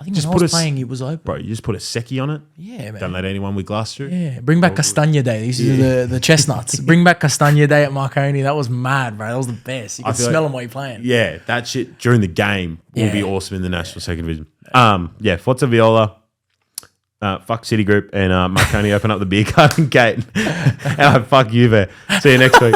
I think Just when I put was a s- playing, it was open. Bro, you just put a secchi on it. Yeah, man. Don't let anyone with glass through. Yeah, bring back Castagna Day. These are the chestnuts. Bring back Castagna Day at Marconi. That was mad, bro. That was the best. You could feel smell like- them while you're playing. Yeah, that shit during the game will be Yeah. awesome in the National Second Division. Forza Viola, fuck Citigroup, and Marconi open up the beer garden gate. And fuck you there. See you next week.